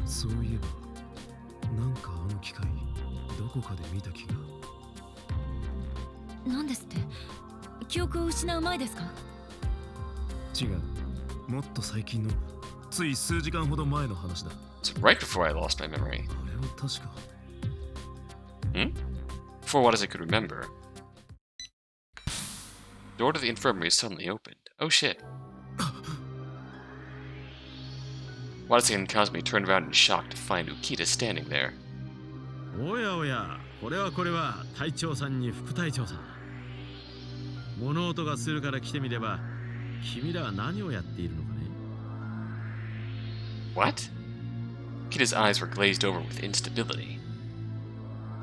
そういえば、なんかあの機械、どこかで見た気が。何ですって？記憶を失う前ですか？違う。もっと最近の、つい数時間ほど前の話だ。It's right before I lost my memory. あれは確か。Before what as I could remember. The door to the infirmary suddenly opened. Oh shit. Watase and Kazumi turned around in shock to find Ukita standing there. おやおや、これは隊長さんに副隊長さん。物音がするから来てみれば、君らは何をやっているのかね。What? Ukita's eyes were glazed over with instability.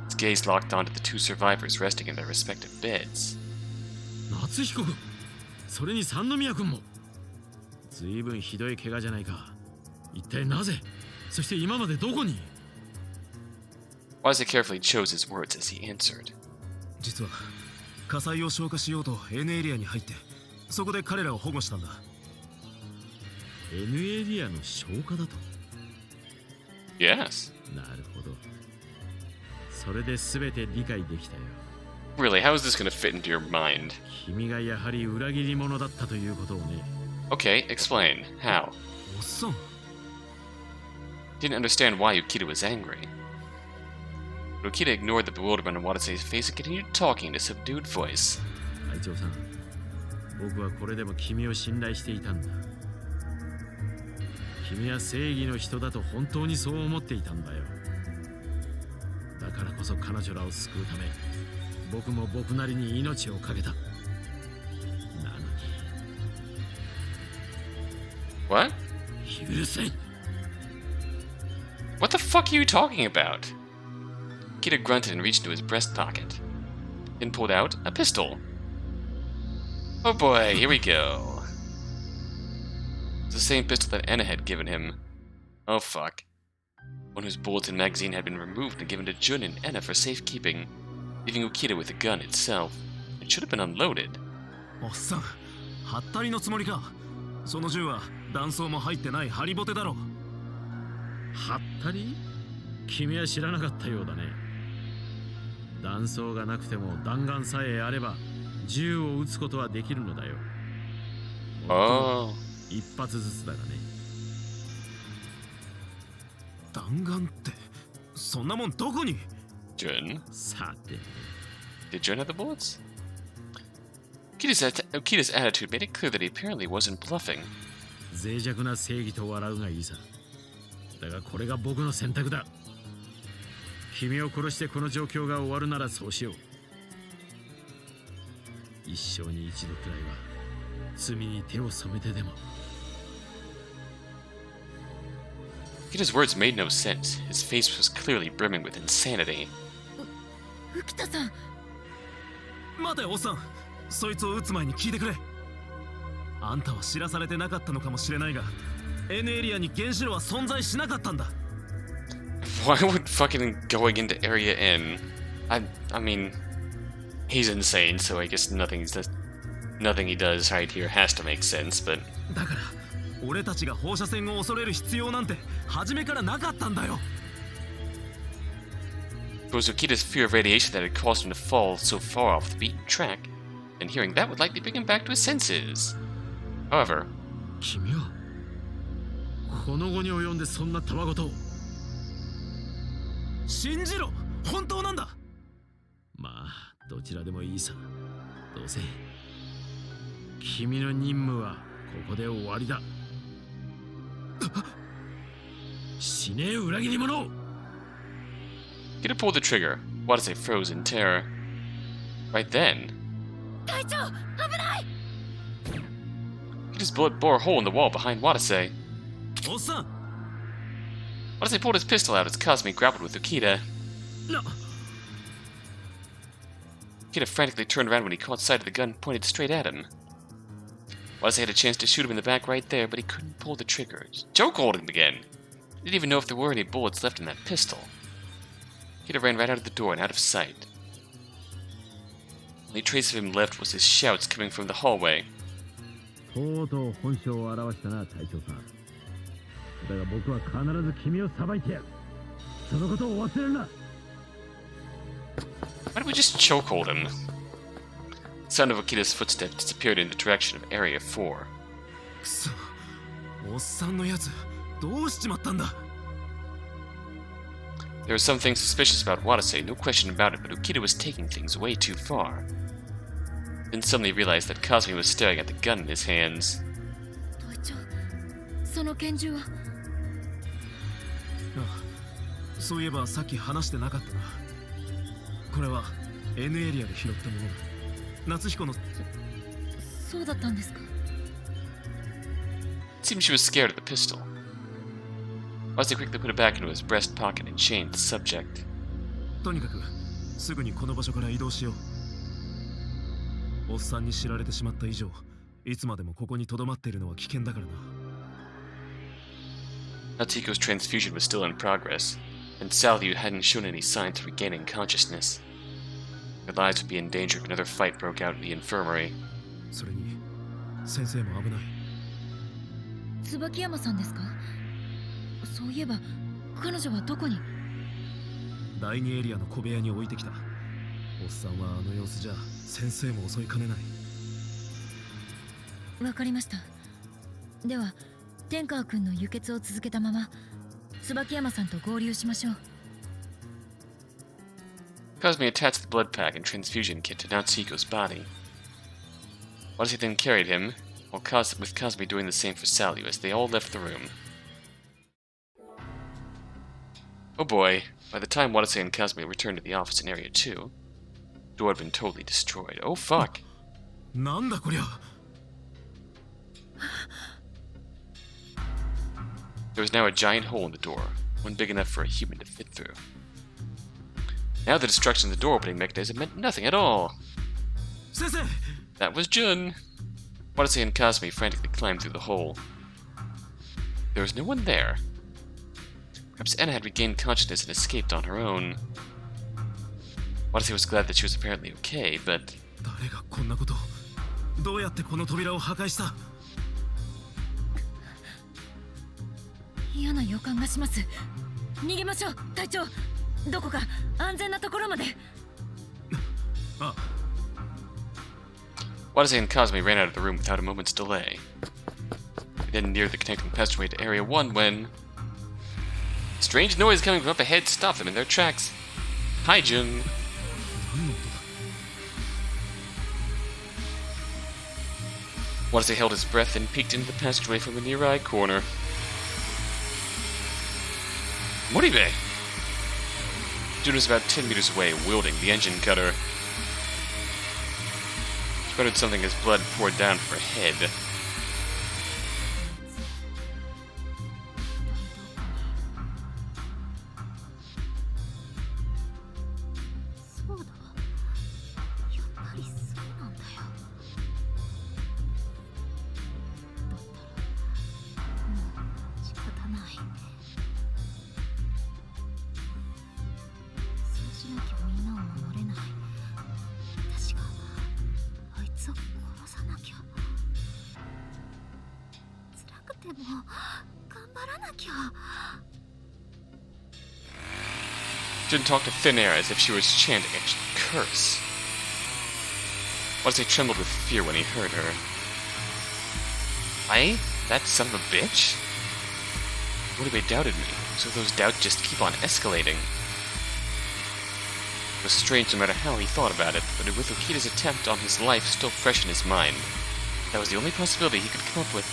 His gaze locked onto the two survivors resting in their respective beds. 夏彦君、それに三宮君も。ずいぶんひどい怪我じゃないか。一体なぜ、そして今までどこに。Watase carefully chose his words as he answered. 実は火災を消火しようと N エリアに入って、そこで彼らを保護したんだ。 N エリアの消火だと。 Yes. なるほど。それで全て理解できたよ。 Really, how is this going to fit into your mind? 君がやはり裏切り者だったということをね。 Okay, explain. How? おっさん。 Didn't understand why Ukita was angry. But Ukita ignored the bewilderment on Watase's face and continued talking in a subdued voice. 隊長さん、僕はこれでも君を信頼していたんだ。君は正義の人だと本当にそう思っていたんだよ。だからこそ彼女らを救うため、僕も僕なりに命を懸けた。なのに。What? 許せん。 What the fuck are you talking about? Ukita grunted and reached into his breast pocket. Then pulled out a pistol. Oh boy, here we go. It's the same pistol that Anna had given him. Oh fuck. One whose bullets and magazine had been removed and given to Jun and Anna for safekeeping, leaving Ukita with the gun itself. It should have been unloaded. おっさん、はったりのつもりか。その銃は弾倉も入ってないハリボテだろ。はったり？君は知らなかったようだね。弾倉がなくても弾丸さえあれば銃を撃つことはできるのだよ。Oh. 一発ずつだがね。弾丸って、そんなもんどこに？ Jun? さて。 Did Jun have the bullets? Ukita's attitude made it clear that he apparently wasn't bluffing. 脆弱な正義と笑うがいいさ。だがこれが僕の選択だ。君を殺してこの状況が終わるならそうしよう。一生に一度くらいは罪に手を染めてでも。Ukita's words made no sense. His face was clearly brimming with insanity. 浮田さん。待ておっさん、そいつを撃つ前に聞いてくれ。あんたは知らされてなかったのかもしれないが、N エリアに原子炉は存在しなかったんだ。Why would fucking going into Area N? I mean, he's insane, so I guess nothing he does right here has to make sense, but... だから、俺たちが放射線を恐れる必要なんて初めからなかったんだよ。It was Ukita's fear of radiation that had caused him to fall so far off the beaten track, and hearing that would likely bring him back to his senses. However... 君はこの後に及んでそんなたわごとを。信じろ、本当なんだ。まあどちらでもいいさ。どうせ君の任務はここで終わりだ。死ねえ裏切り者。 Ukita pulled the trigger. Watase froze in terror. Right then... 隊長、危ない。 Ukita's bullet bore a hole in the wall behind Watase. おっさん。 Watase pulled his pistol out as Kasumi grappled with Ukita. Ukita frantically turned around when he caught sight of the gun pointed straight at him. Watase had a chance to shoot him in the back right there, but he couldn't pull the trigger. Joke holding him again. He didn't even know if there were any bullets left in that pistol. Ukita ran right out of the door and out of sight. The only trace of him left was his shouts coming from the hallway. とうとう本性を現したな、隊長さん。だが僕は必ず君を裁いてやる。そのことを忘れるな。 Why don't we just chokehold him? The sound of Akita's footsteps disappeared in the direction of Area 4. くそ、おっさんのやつどうしちまったんだ。 There was something suspicious about Watase, no question about it, but Akita was taking things way too far. Then suddenly realized that Kasumi was staring at the gun in his hands. 隊長、その拳銃は。ああ、そういえばさっき話してなかったな。これは N エリアで拾ったものだ。夏彦の。そうだったんですか。 It seemed she was scared of the pistol. Watase quickly put it back into his breast pocket and chained the subject. とにかくすぐにこの場所から移動しよう。おっさんに知られてしまった以上、いつまでもここに留まっているのは危険だからな。Natsuhiko's transfusion was still in progress, and Salyu hadn't shown any signs of regaining consciousness. Their lives would be in danger if another fight broke out in the infirmary. それに先生も危ない。椿山さんですか。そういえば彼女はどこに。第2エリアの小部屋に置いてきた。おっさんはあの様子じゃ先生も襲いかねない。わかりました。では天川くんの輸血を続けたまま椿山さんと合流しましょう。 Kasumi attached the blood pack and transfusion kit to Natsuhiko's body. Watase then carried him, with Kasumi doing the same for Salyu as they all left the room. Oh boy, by the time Watase and Kasumi returned to the office in Area 2, the door had been totally destroyed. Oh fuck. なんだこりゃ。 There was now a giant hole in the door, one big enough for a human to fit through. Now the destruction of the door opening mechanism meant nothing at all. 先生。 That was Jun. Watase and Kasumi frantically climbed through the hole. There was no one there. Perhaps Anna had regained consciousness and escaped on her own. Watase was glad that she was apparently okay, but... 誰がこんなことを。どうやってこの扉を破壊した。嫌な予感がします。逃げましょう、隊長。どこか安全なところまで。あ。 Watase and Kasumi ran out of the room without a moment's delay. They then neared the connecting passageway to Area 1 when... A strange noise coming from up ahead stopped them in their tracks. Hi, Jun. 何の音だ。 Watase held his breath and peeked into the passageway from a nearby corner. Moribe! Jun was about 10 meters away, wielding the engine cutter. She muttered something as blood poured down from her head. Jun talked to thin air as if she was chanting a curse. Watase trembled with fear when he heard her. I? That son of a bitch? Moribe doubted me, so those doubts just keep on escalating. It was strange no matter how he thought about it, but with Okita's attempt on his life still fresh in his mind, that was the only possibility he could come up with.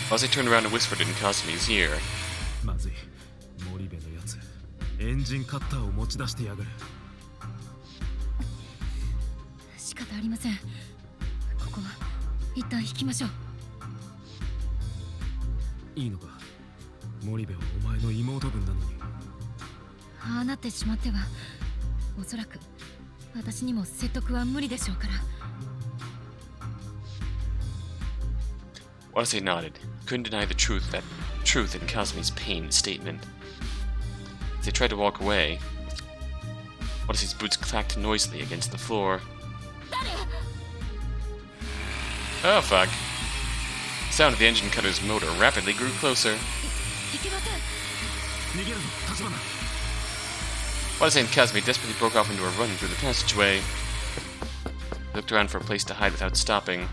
Watase turned around and whispered in Kasumi's ear. まずい。森部のやつ。エンジンカッターを持ち出してやがる。仕方ありません。ここは一旦引きましょう。いいのか。森部はお前の妹分なのに。ああなってしまっては、おそらく私にも説得は無理でしょうから。Watase nodded. Couldn't deny the truth in Kasumi's pain statement. As they tried to walk away, Watase's boots clacked noisily against the floor. Oh fuck. sound of the engine cutter's motor rapidly grew closer. いけません。逃げるぞ立花。 Watase and Kazumi desperately broke off into a run through the passageway. They looked around for a place to hide without stopping.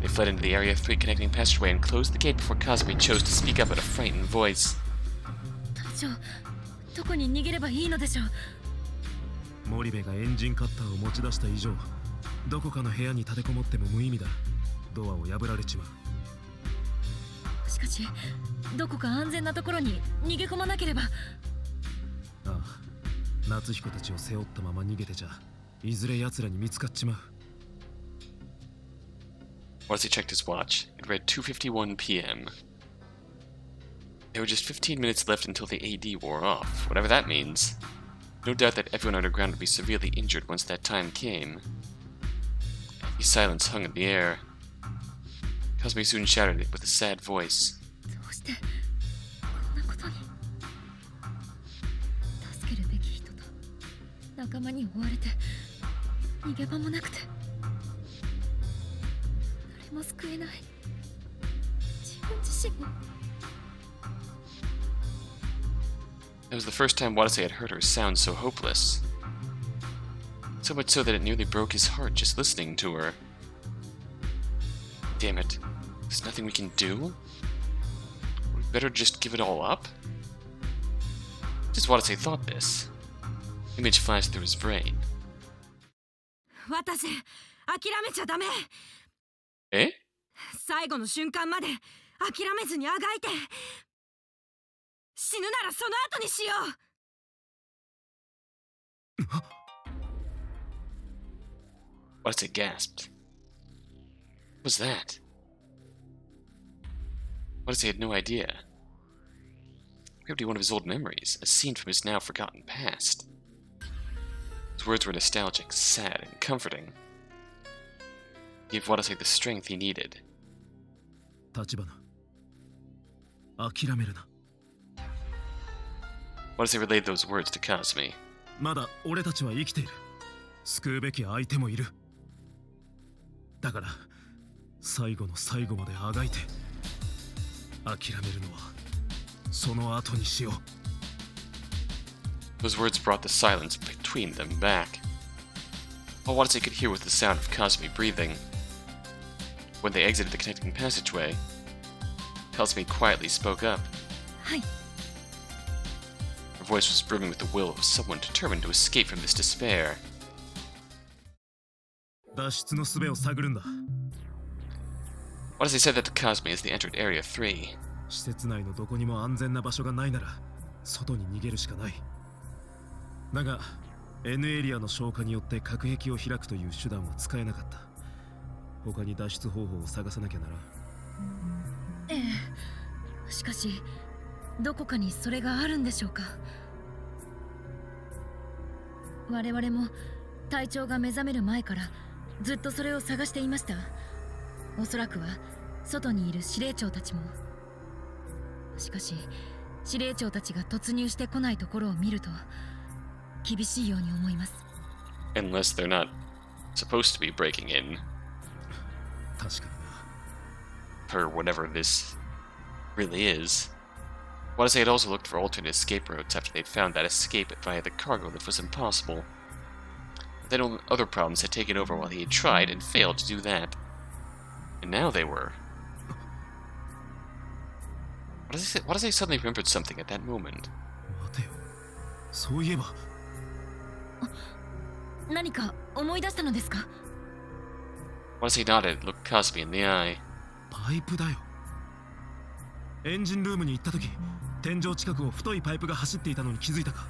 They fled into the Area 3 connecting passageway and closed the gate before Kazumi chose to speak up in a frightened voice. 隊長、どこに逃げればいいのでしょう。森部がエンジンカッターを持ち出した以上、どこかの部屋に立てこもっても無意味だ。ドアを破られちまう。しかし、どこか安全なところに逃げ込まなければ。ああ、夏彦たちを背負ったまま逃げてちゃ、いずれ奴らに見つかっちまう。Watase checked his watch. It read 2:51 p.m. There were just 15 minutes left until the AD wore off, whatever that means. No doubt that everyone underground would be severely injured once that time came. The silence hung in the air. Kazumi soon shouted it with a sad voice. どうしてこんなことに。助けるべき人と仲間に追われて逃げ場もなくて、誰も救えない。自分自身も。 That was the first time Watase had heard her sound so hopeless. So much so that it nearly broke his heart just listening to her. Damn it. There's nothing we can do? We'd better just give it all up? Just Watase thought this. Image flashed through his brain. 私、諦めちゃダメ。 Eh? 最後の瞬間まで諦めずにあがいて。死ぬならその後にしよう。Watase gasped. What was that? Watase had no idea. It could be one of his old memories, a scene from his now forgotten past. His words were nostalgic, sad, and comforting. He gave Watase the strength he needed. 立花、諦めるな。 Watase relayed those words to Kazumi. まだ俺たちは生きている。救うべき相手もいる。だから最後の最後まであがいて、諦めるのはその後にしよう。 Those words brought the silence between them back. All Watase could hear was the sound of Kazumi breathing. When they exited the connecting passageway, Kazumi quietly spoke up. はい。 Her voice was brimming with the will of someone determined to escape from this despair. 脱出の術を探るんだ。 Watase said that to Kazumi as they entered Area 3. 施設内のどこにも安全な場所がないなら外に逃げるしかない。だが N エリアの消火によって隔壁を開くという手段は使えなかった。他に脱出方法を探さなきゃなら。ええ。しかし、どこかにそれがあるんでしょうか。我々も隊長が目覚める前からずっとそれを探していました。おそらくは外にいる司令長たちも。しかし司令長たちが突入してこないところを見ると厳しいように思います。 Unless they're not supposed to be breaking in. 確かにな。 Per whatever this really is. Watase had also looked for alternate escape routes after they'd found that escape via the cargo lift was impossible. Then other problems had taken over while he had tried and failed to do that. And now they were. Watase suddenly remembered something at that moment. 待てよ。そういえば。何か思い出したのですか？ Watase nodded and looked Kazumi in the eye. パイプだよ。エンジンルームに行った時、天井近くを太いパイプが走っていたのに気づいたか？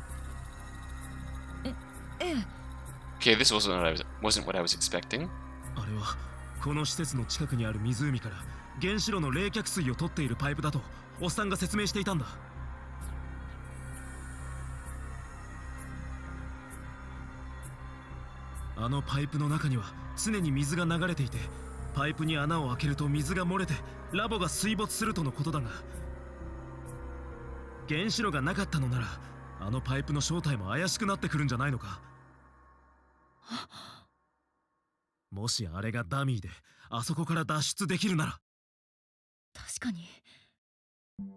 ええ。 Okay, this wasn't what I was expecting. あれはこの施設の近くにある湖から原子炉の冷却水を取っているパイプだとおっさんが説明していたんだ。あのパイプの中には常に水が流れていて、パイプに穴を開けると水が漏れてラボが水没するとのことだが、原子炉がなかったのならあのパイプの正体も怪しくなってくるんじゃないのか。もしあれがダミーであそこから脱出できるなら。確かに。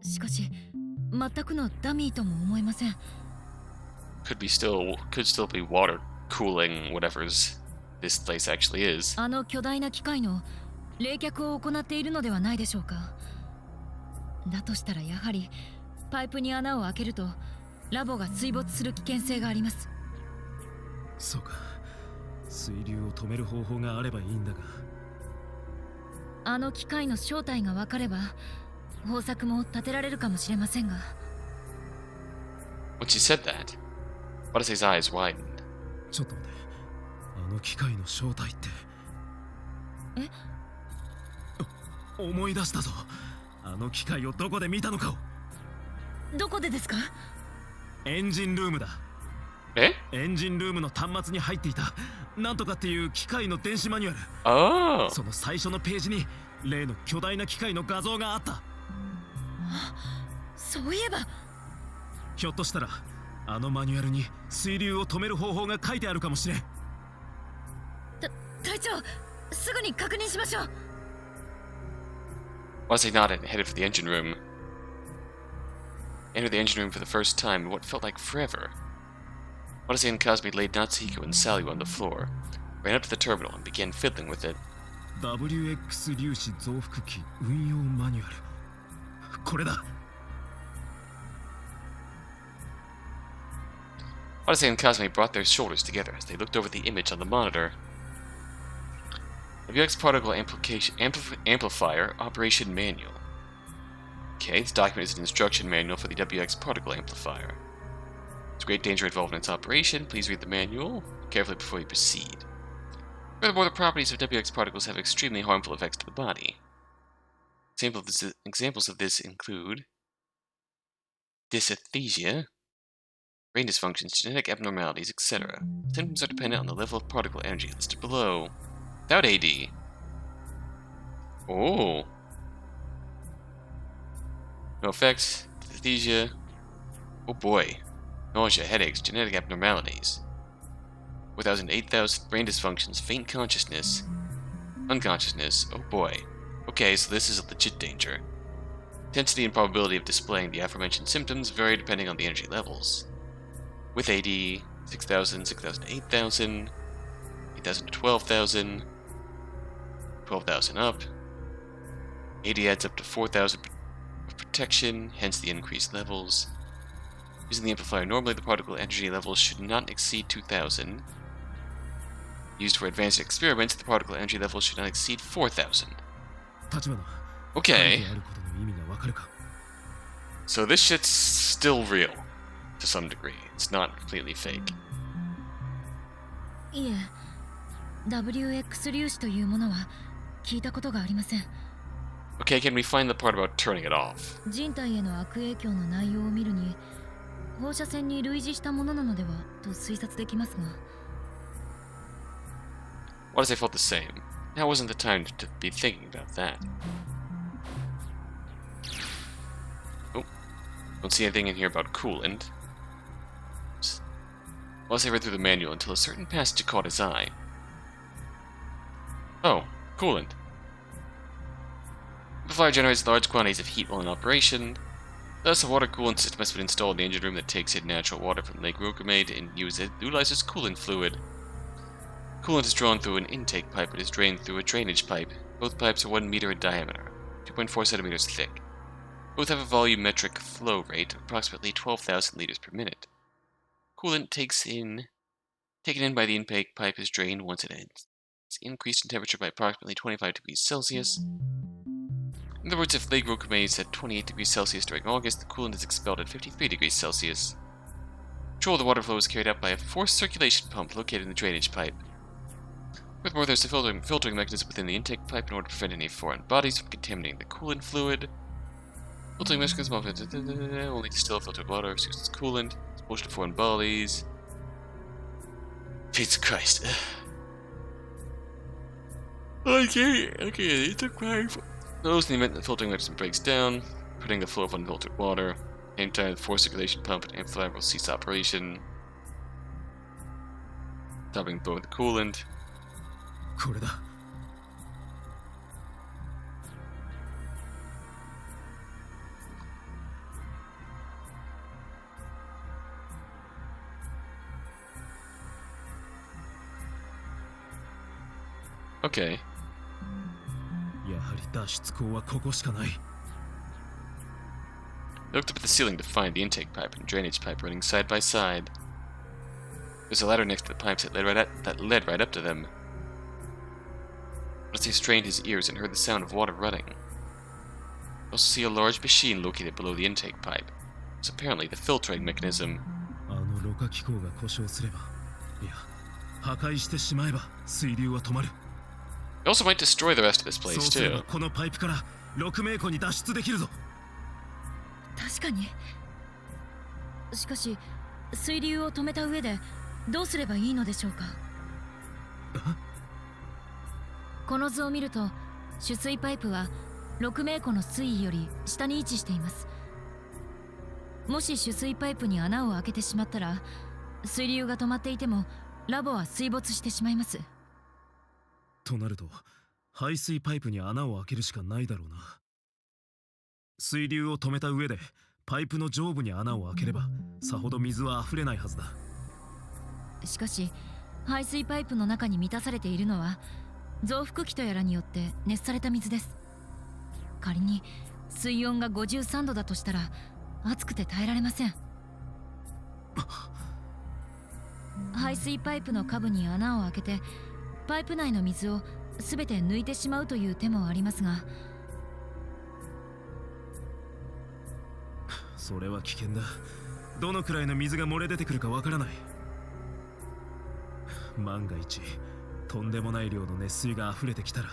しかし、全くのダミーとも思えません。Could still be water cooling whatever's this place actually is. あの巨大な機械の冷却を行っているのではないでしょうか。だとしたらやはりパイプに穴を開けるとラボが水没する危険性があります。そうか、水流を止める方法があればいいんだが。あの機械の正体が分かれば方策も立てられるかもしれませんが。 When she said that, Watase's eyes widened. ちょっと待って、あの機械の正体って。思い出したぞ。あの機械をどこで見たのかを。どこでですか？エンジンルームだ。え？エンジンルームの端末に入っていたなんとかっていう機械の電子マニュアル。Oh. その最初のページに例の巨大な機械の画像があった。そういえば。ひょっとしたらあのマニュアルに水流を止める方法が書いてあるかもしれん。隊長、すぐに確認しましょう。Watase nodded and headed for the engine room. Entered the engine room for the first time in what felt like forever. Watase and Cosby laid Natsuhiko and Sally on the floor, ran up to the terminal and began fiddling with it. WX 粒子増幅器運用マニュアル。これだ。Watase and Cosme brought their shoulders together as they looked over the image on the monitor. WX Particle Amplifier Operation Manual. Okay, this document is an instruction manual for the WX Particle Amplifier. There's great danger involved in its operation. Please read the manual carefully before you proceed. Furthermore, the properties of WX particles have extremely harmful effects to the body. Examples of this include dysesthesia, brain dysfunctions, genetic abnormalities, etc. Symptoms are dependent on the level of particle energy listed below. Without AD. Oh. No effects. Dysesthesia. Oh boy. Nausea, headaches, genetic abnormalities. 4,000 to 8,000 brain dysfunctions, faint consciousness, unconsciousness. Oh boy. Okay, so this is a legit danger. Intensity and probability of displaying the aforementioned symptoms vary depending on the energy levels. With AD, 6,000, 6,000 to 8,000, 8,000 to 12,000, 12,000 up. AD adds up to 4,000 of protection, hence the increased levels. Using the amplifier, normally the particle energy levels should not exceed 2,000. Used for advanced experiments, the particle energy levels should not exceed 4,000. Okay. So this shit's still real, to some degree. It's not completely fake. いえ、WX 粒子というものは聞いたことがありません。Okay, can we find the part about turning it off? 人体への悪影響の内容を見るに、放射線に類似したものなのではと推察できますが。Watase felt the same. Now wasn't the time to be thinking about that. Oh, don't see anything in here about coolant. Watase read through the manual until a certain passage caught his eye. Oh, coolant. The amplifier generates large quantities of heat while in operation. Thus, a water coolant system has been installed in the engine room that takes in natural water from Lake Rokumade and utilizes coolant fluid. Coolant is drawn through an intake pipe and is drained through a drainage pipe. Both pipes are 1 meter in diameter, 2.4 centimeters thick. Both have a volumetric flow rate of approximately 12,000 liters per minute. Coolant taken in by the intake pipe is drained once it ends. It's increased in temperature by approximately 25 degrees Celsius. In other words, if Lake Rokumei is at 28 degrees Celsius during August, the coolant is expelled at 53 degrees Celsius. Control of the water flow is carried out by a forced circulation pump located in the drainage pipe. Furthermore, there's a filtering mechanism within the intake pipe in order to prevent any foreign bodies from contaminating the coolant fluid. Filtering mechanism only distill filtered water, uses coolant, expulsion of foreign bodies. Jesus Christ. Okay, it's a crime. Those in the event that the filtering mechanism breaks down, putting the flow of unfiltered water. Anytime the forced circulation pump and amplifier will cease operation. Stopping both the coolant. これだ。Okay. やはり脱出口はここしかない。 They looked up at the ceiling to find the intake pipe and drainage pipe running side by side. There's a ladder next to the pipes that led right up to them. Watase strained his ears and heard the sound of water running. You also see a large machine located below the intake pipe. It's apparently the filtering mechanism. あのろ過機構が故障すれば、いや、破壊してしまえば水流は止まる。 It also might destroy the rest of this そう place すれば too. このパイプから6名湖に脱出できるぞ。確かに。しかし水流を止めた上でどうすればいいのでしょうか。この図を見ると取水パイプは6名湖の水位より下に位置しています。もし取水パイプに穴を開けてしまったら、水流が止まっていてもラボは水没してしまいます。となると排水パイプに穴を開けるしかないだろうな。水流を止めた上でパイプの上部に穴を開ければさほど水は溢れないはずだ。しかし排水パイプの中に満たされているのは増幅器とやらによって熱された水です。仮に水温が53度だとしたら熱くて耐えられません。排水パイプの下部に穴を開けてパイプ内の水を全て抜いてしまうという手もありますが、それは危険だ。どのくらいの水が漏れ出てくるかわからない。万が一とんでもない量の熱水が溢れてきたら、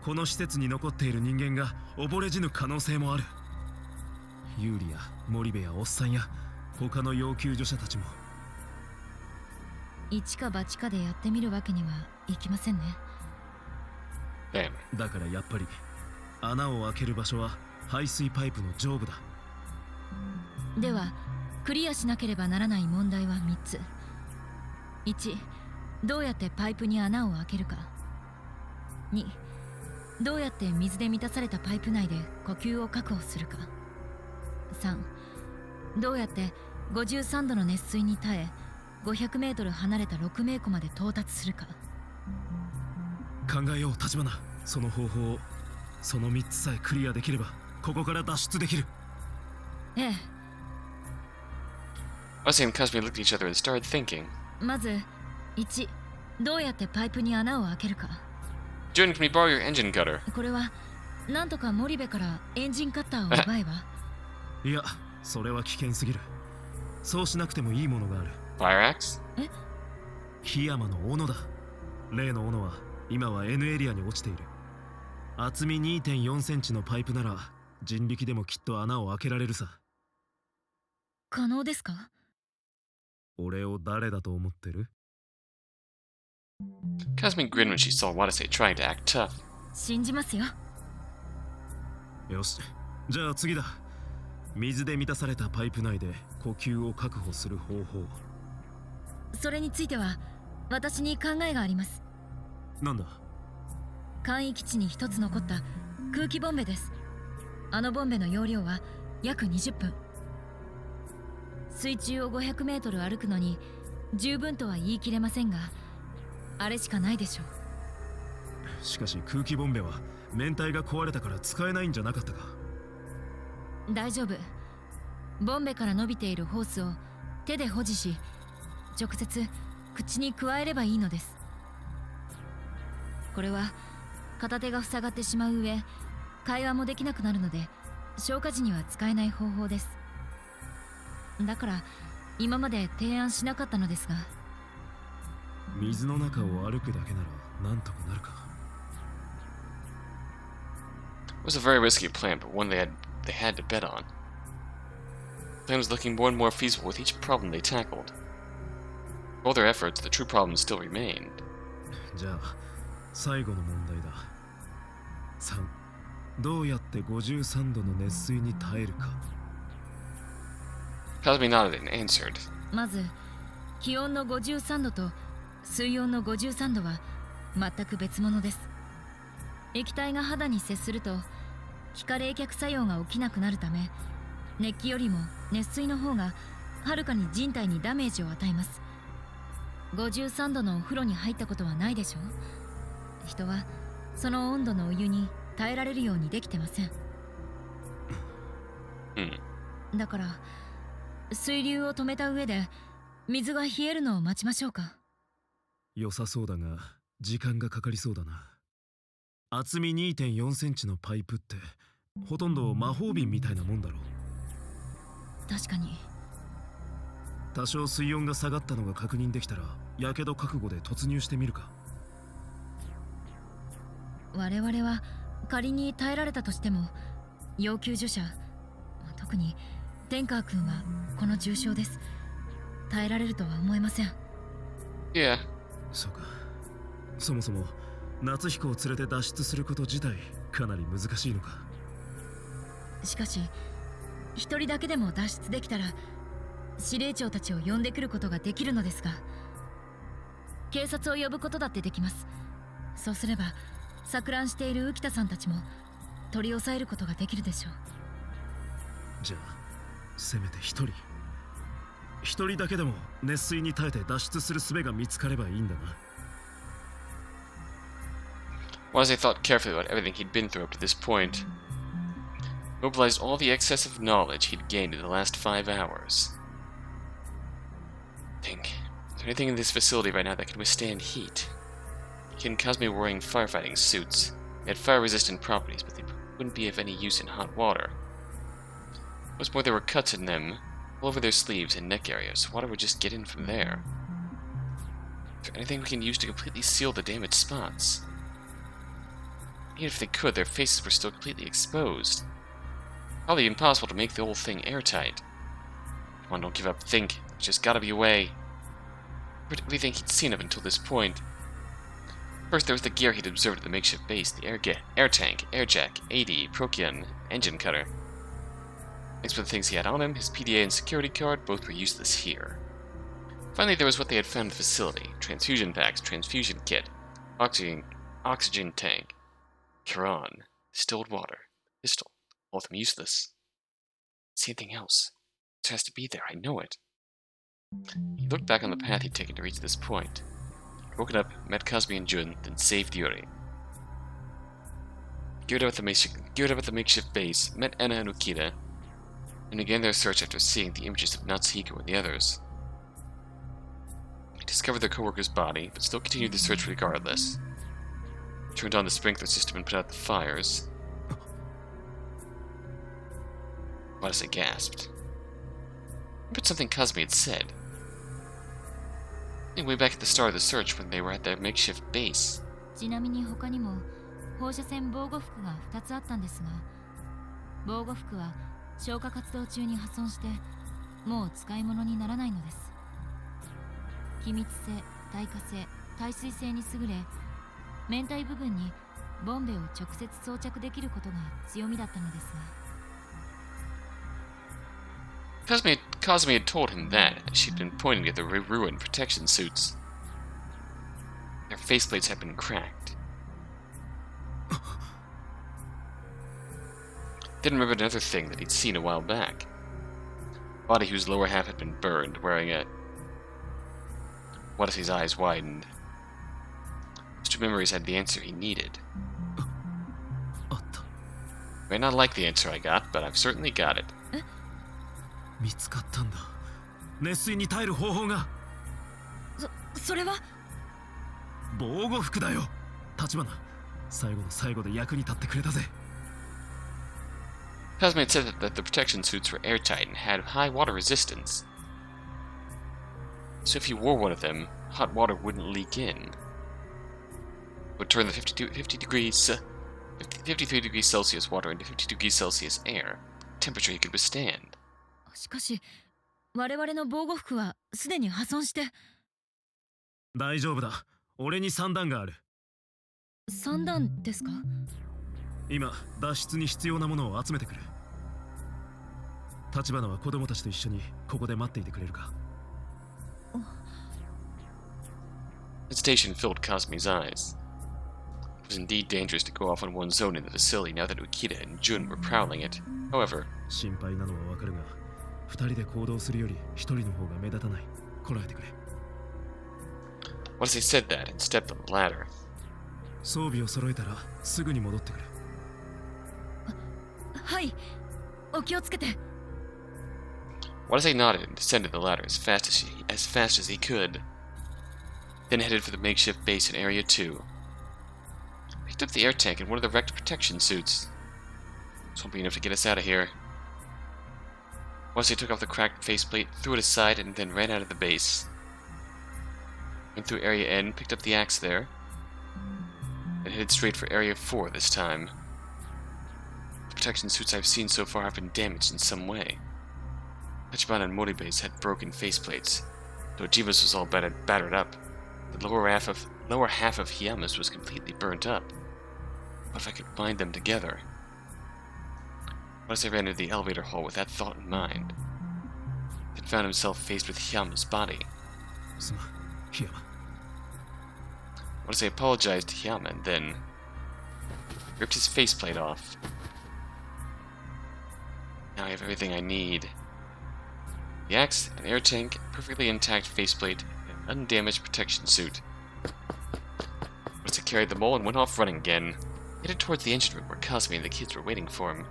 この施設に残っている人間が溺れ死ぬ可能性もある。ユーリや森部やおっさんや他の要救助者たちも。一か八かでやってみるわけにはいきませんね。Damn. だからやっぱり穴を開ける場所は排水パイプの上部だ。ではクリアしなければならない問題は3つ。1、どうやってパイプに穴を開けるか。2、どうやって水で満たされたパイプ内で呼吸を確保するか。3、どうやって53度の熱水に耐え500メートル離れた6名湖まで到達するか。考えよう立花。その方法を、その3つさえクリアできればここから脱出できる。ええ。 Watase and Kasumi looked at each other and started thinking. まず1、どうやってパイプに穴を開けるか。 Jun, can we borrow your engine cutter? これはなんとか森部からエンジンカッターを奪えば。いや、それは危険すぎる。そうしなくてもいいものがある。 Fire axe? 檜山の斧だ。例の斧は今は N エリアに落ちている。厚み 2.4 センチのパイプなら人力でもきっと穴を開けられるさ。可能ですか。俺を誰だと思ってる？ Kasumi grinned when she saw Watase trying to act tough. 信じますよ。よし、じゃあ次だ。水で満たされたパイプ内で呼吸を確保する方法。それについては私に考えがあります。なんだ？簡易基地に一つ残った空気ボンベです。あのボンベの容量は約20分。水中を500メートル歩くのに十分とは言い切れませんが、あれしかないでしょう。しかし空気ボンベは面体が壊れたから使えないんじゃなかったか？大丈夫。ボンベから伸びているホースを手で保持し、直接口に加えればいいのです。これは片手が塞がってしまう上、会話もできなくなるので消火時には使えない方法です。だから今まで提案しなかったのですが。水の中を歩くだけならなんとかなるか。 It was a very risky plan, but one they had to bet on. The plan was looking more and more feasible with each problem they tackled. For all their efforts, the true problem still remained. じゃあ最後の問題だ。3、どうやって53度の熱水に耐えるか。 Kasumi nodded and answered. まず気温の53度と水温の53度は全く別物です。液体が肌に接すると気化冷却作用が起きなくなるため、熱気よりも熱水の方がはるかに人体にダメージを与えます。53度のお風呂に入ったことはないでしょう。人はその温度のお湯に耐えられるようにできてません。だから水流を止めた上で水が冷えるのを待ちましょうか。良さそうだが時間がかかりそうだな。厚み 2.4 センチのパイプってほとんど魔法瓶みたいなもんだろう。確かに。多少水温が下がったのが確認できたらやけど覚悟で突入してみるか。我々は仮に耐えられたとしても要救助者、特に天川君はこの重傷です。耐えられるとは思えません。Yeah. そうか。そもそも夏彦を連れて脱出すること自体かなり難しいのか。しかし一人だけでも脱出できたら司令長たちを呼んでくることができるのですが、警察を呼ぶことだってできます。そうすれば錯乱している浮田さんたちも取り押さえることができるでしょう。じゃあせめて一人だけでも熱水に耐えて脱出する術が見つかればいいんだな。Watase thought carefully about everything he'd been through up to this point. Mobilized all the excess of knowledge he'd gained in the last 5 hours. Think, is there anything in this facility right now that can withstand heat? He and Cosme were wearing firefighting suits. They had fire-resistant properties, but they wouldn't be of any use in hot water. What's more, there were cuts in them, all over their sleeves and neck areas, so water would just get in from there. Is there anything we can use to completely seal the damaged spots? Even if they could, their faces were still completely exposed. Probably impossible to make the whole thing airtight. Come on, don't give up. Think. There's just gotta be a way. Everything he'd seen up until this point. First, there was the gear he'd observed at the makeshift base. The air tank, air jack, AD, Procyon, engine cutter. Next were the things he had on him. His PDA and security card, both were useless here. Finally, there was what they had found in the facility. Transfusion packs, transfusion kit, oxygen tank, Quran, distilled water, pistol, all of them useless. See anything else? It has to be there, I know it. He looked back on the path he'd taken to reach this point. He'd woken up, met Cosme and Jun, then saved Yuri. Geared up at the makeshift base, met Anna and Ukita, and began their search after seeing the images of Natsuhiko and the others. He discovered their co-worker's body, but still continued the search regardless. Turned on the sprinkler system and put out the fires. Watase gasped. Remembered something Cosme had said. Way back at the start of the search when they were at their makeshift base. ちなみに他にも放射線防護服が2つあったんですが、防護服は消火活動中に破損してもう使い物にならないのです。気密性、耐火性、耐水性に優れ、面体部分にボンベを直接装着できることが強みだったのですが。Cosme had told him that, as she'd been pointing at the ruined protection suits. Their faceplates had been cracked. Then remembered another thing that he'd seen a while back. A body whose lower half had been burned, wearing a... Watase's eyes widened. Those two memories had the answer he needed. May not like the answer I got, but I've certainly got it. 見つかったんだ。熱水に耐える方法が。それは防護服だよ。橘、最後の最後で役に立ってくれたぜ。Cosme had said that the protection suits were airtight and had high water resistance. So if you wore one of them, hot water wouldn't leak in. It would turn the 53 degrees Celsius water into 52 degrees Celsius air, temperature he could withstand. しかし我々の防護服はすでに破損して。大丈夫だ。俺に散弾がある。散弾ですか？今脱出に必要なものを集めてくる。橘は子供たちと一緒にここで待っていてくれるか。Hesitation filled Cosme's eyes. It was indeed dangerous to go off on one's own in the facility now that Ukita and Jun were prowling it. However, 心配なのはわかるが、二人で行動するより一人の方が目立たない。こらえてくれ。Watase said that and stepped on the ladder. 装備を揃えたらすぐに戻ってくる。はい、お気をつけて。 Watase nodded and descended the ladder as fast as he could, then headed for the makeshift base in Area 2. Picked up the air tank and one of the wrecked protection suits. This won't be enough to get us out of here. Watase took off the cracked faceplate, threw it aside, and then ran out of the base. Went through Area N, picked up the axe there, and headed straight for Area 4 this time. The protection suits I've seen so far have been damaged in some way. Tachibana and Moribei's had broken faceplates. Dojima's was all battered up. The lower half of Hiyama's was completely burnt up. What if I could bind them together? Watase ran into the elevator hall with that thought in mind, then found himself faced with Hiyama's body. Watase apologized to Hiyama and then ripped his faceplate off. Now I have everything I need. The axe, an air tank, a perfectly intact faceplate, and an undamaged protection suit. Watase carried them all and went off running again, headed towards the engine room where Kasumi and the kids were waiting for him.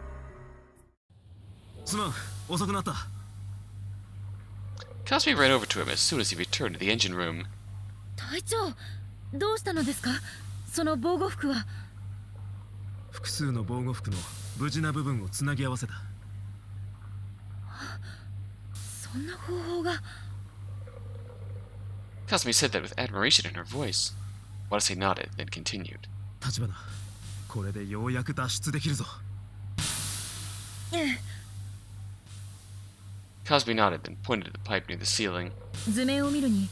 Kasumi ran over to him as soon as he returned to the engine room. 隊長、どうしたのですか？その防護服は。複数の防護服の無事な部分をつなぎ合わせた。そんな方法が。 Kasumi said that with admiration in her voice. Watase nodded, then continued. 立花、これでようやく脱出できるぞ。Kasumi nodded, then pointed at the pipe near the ceiling. 図面を見るに、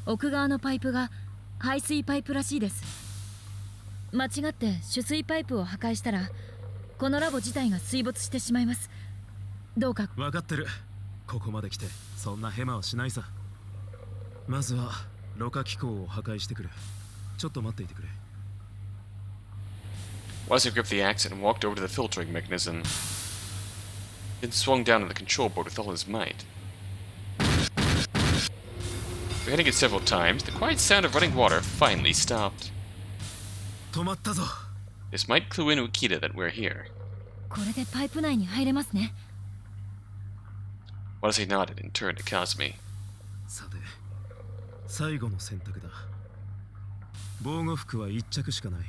奥側のパイプが排水パイプらしいです。間違って取水パイプを破壊したら、このラボ自体が水没してしまいます。どうか。分かってる。ここまで来てそんなヘマはしないさ。まずはろ過機構を破壊してくる。ちょっと待っていてくれ。Watase gripped the axe and walked over to the filtering mechanism, then swung down on the control board with all his might. After hitting it several times, the quiet sound of running water finally stopped. 止まったぞ。This might clue in Ukita that we're here. これでパイプ内に入れますね。Watase nodded and turned to Kasumi. さて、最後の選択だ。防護服は一着しかない。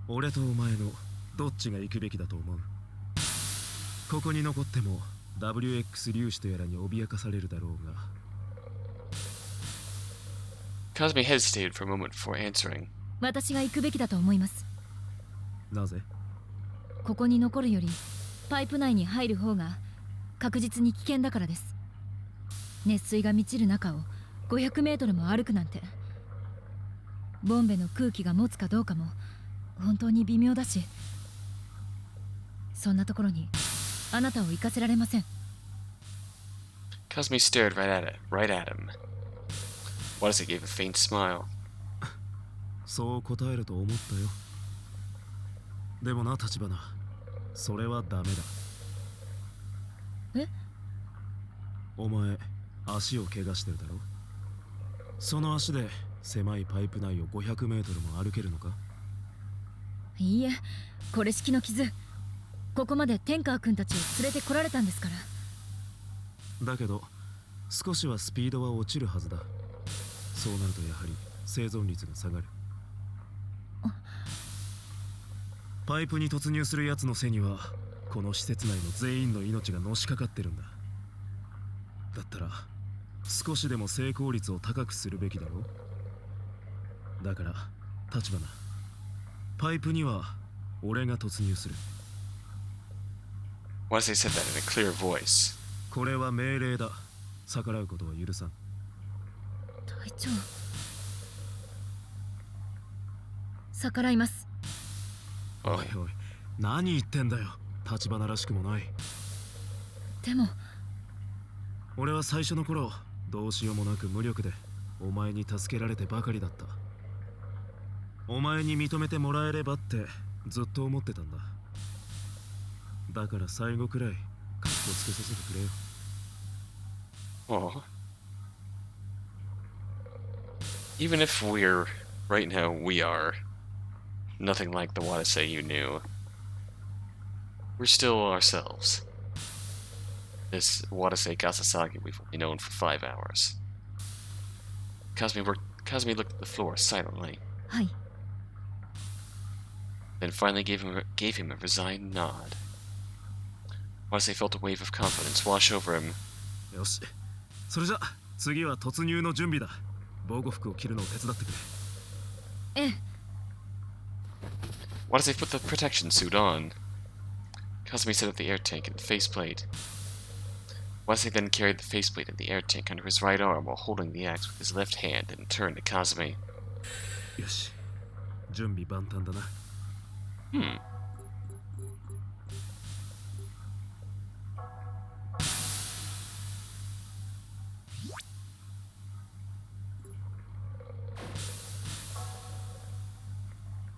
俺とお前のどっちが行くべきだと思う？ここに残っても WX 粒子とやらに脅かされるだろうが。Kasumi hesitated for a moment before answering. 私が行くべきだと思います。なぜ？ここに残るよりパイプ内に入る方が確実に危険だからです。熱水が満ちる中を500メートルも歩くなんて。ボンベの空気が持つかどうかも本当に微妙だし、そんなところにあなたを行かせられません。 Kasumi stared right at him. Watase gave a faint smile. そう答えると思ったよ。でもな、立花、それはダメだ。え？お前、足を怪我してるだろ。その足で狭いパイプ内を500メートルも歩けるのか？いいえ、これ式の傷。ここまで天川君たちを連れてこられたんですから。だけど少しはスピードは落ちるはずだ。そうなるとやはり生存率が下がる。パイプに突入するやつの背にはこの施設内の全員の命がのしかかってるんだ。だったら少しでも成功率を高くするべきだろう。だから立花、パイプには俺が突入する。 Watase said that in a clear voice. これは命令だ。逆らうことは許さん。隊長、逆らいます。おいおい、何言ってんだよ。立花らしくもない。でも俺は最初の頃どうしようもなく無力でお前に助けられてばかりだった。お前に認めてもらえればってずっと思ってたんだ。だから最後くらいカッコつけさせてくれよ。 Oh. Even if we're right now, we are Nothing like the Watase you knew. We're still ourselves. This Watase Kasasagi we've only known for 5 hours. Kazumi looked at the floor silently, はい。 then finally gave him a resigned nod. Watase felt a wave of confidence wash over him. よし。それじゃ、次は突入の準備だ。防護服を着るのを手伝ってくれ。ええ。 Watase put the protection suit on. Kazumi set up the air tank and the faceplate. Watase then carried the faceplate and the air tank under his right arm while holding the axe with his left hand and turned to Kazumi. よし。準備万端だな。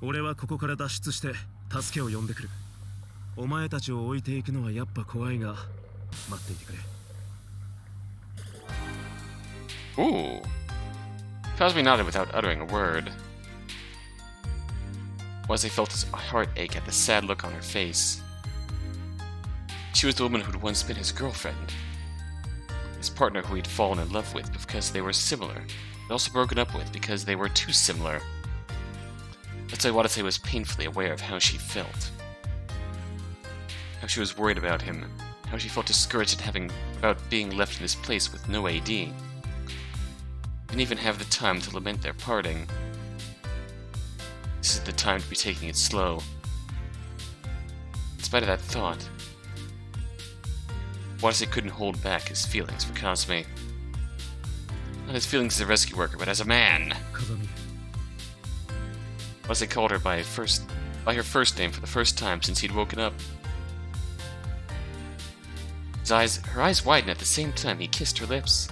俺はここから脱出して助けを呼んでくる。お前たちを置いていくのはやっぱ怖いが待っていてくれ。 Ooh. Kazumi nodded without uttering a word. Watase felt his heart ache at the sad look on her face. She was the woman who'd once been his girlfriend. His partner who he'd fallen in love with because they were similar, but also broken up with because they were too similar. That's why Watase was painfully aware of how she felt. How she was worried about him. How she felt discouraged about being left in this place with no AD. Didn't even have the time to lament their parting. This is the time to be taking it slow. In spite of that thought, Watase couldn't hold back his feelings for Kazumi. Not his feelings as a rescue worker, but as a man. Kazumi. Watase called her by her first name for the first time since he'd woken up. Her eyes widened at the same time he kissed her lips.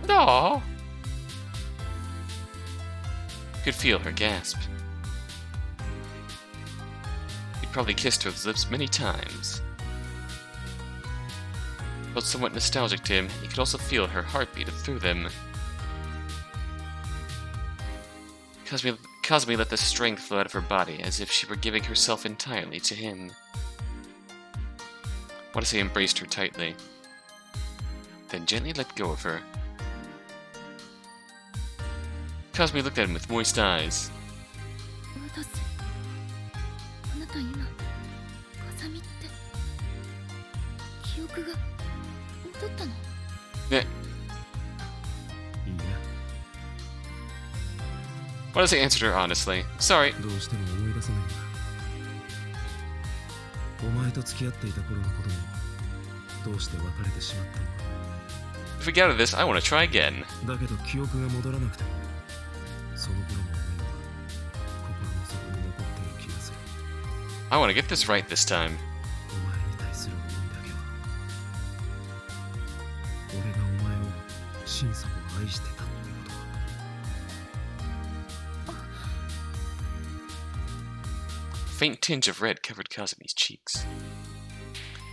Aww. He could feel her gasp. He'd probably kissed her lips many times. It felt somewhat nostalgic to him, and he could also feel her heartbeat through them. Kazumi let the strength flow out of her body as if she were giving herself entirely to him. Watase embraced her tightly, then gently let go of her. Kazumi looked at him with moist eyes. 渡瀬、あなた今、風見って記憶が戻ったの？ね。いいね。 Watase answered her honestly. Sorry. どうしても思い出せないんだ。お前と付き合っていた頃のこともどうして別れてしまったのか。 If we get out of this, I want to try again. だけど記憶が戻らなくてもその頃の思いは心の底に残っている気がする。 I want to get this right this time. お前に対する思いだけは俺がお前を心底愛してたってことは。 A faint tinge of red covered Kazumi's cheeks.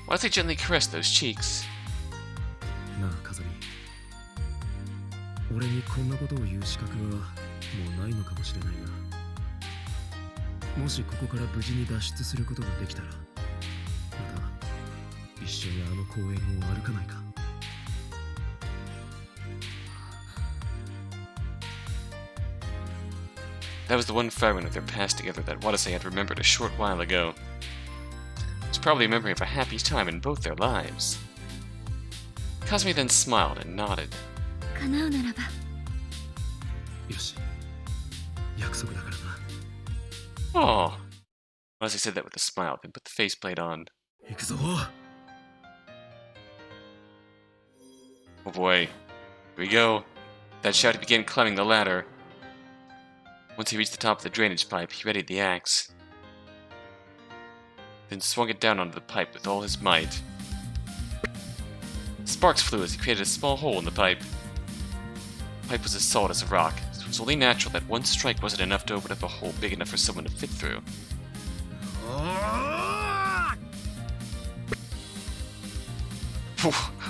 Watase gently caressed those cheeks. なあ風見、俺にこんなことを言う資格はもうないのかもしれないな。もしここから無事に脱出することができたらまた一緒にあの公園を歩かないか。 That was the one fragment of their past together that Watase had remembered a short while ago. It was probably a memory of a happy time in both their lives. Kazumi then smiled and nodded. 叶うならば。よし、約束だからな。 Oh. Watase said that with a smile, then put the faceplate on. 行くぞ。 Oh boy. Here we go. That shouted began climbing the ladder. Once he reached the top of the drainage pipe, he readied the axe. Then swung it down onto the pipe with all his might. Sparks flew as he created a small hole in the pipe. The pipe was as solid as a rock, so it was only natural that one strike wasn't enough to open up a hole big enough for someone to fit through.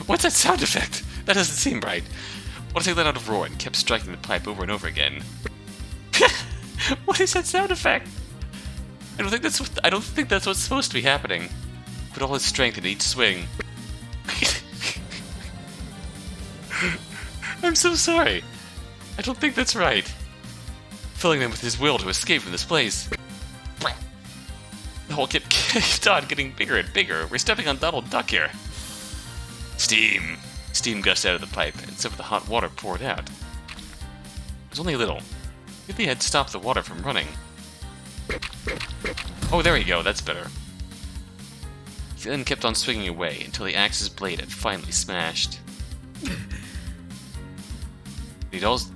What's that sound effect? That doesn't seem right. Watase let out a roar and kept striking the pipe over and over again. What is that sound effect? I don't think that's what's supposed to be happening. Put all his strength in each swing. I'm so sorry. I don't think that's right. Filling them with his will to escape from this place. The hole kept on getting bigger and bigger. We're stepping on Donald Duck here. Steam. Steam gushed out of the pipe, and some of the hot water poured out. It was only a little. Maybe they had stopped the water from running. Oh, there we go. That's better. He then kept on swinging away until the axe's blade had finally smashed.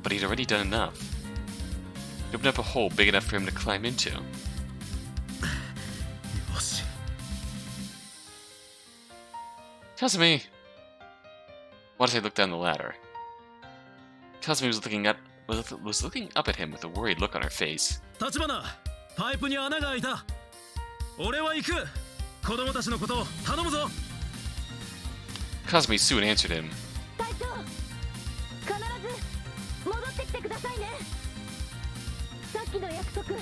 But he'd already done enough. He opened up a hole big enough for him to climb into. Kazumi! Watase looked down the ladder. Kazumi was looking up at him with a worried look on her face. Tachibana, パイプに穴が開いた。俺は行く。子供たちのことを頼むぞ。Kazumi soon answered him. 隊長、必ず戻ってきてくださいね。さっきの約束、きっ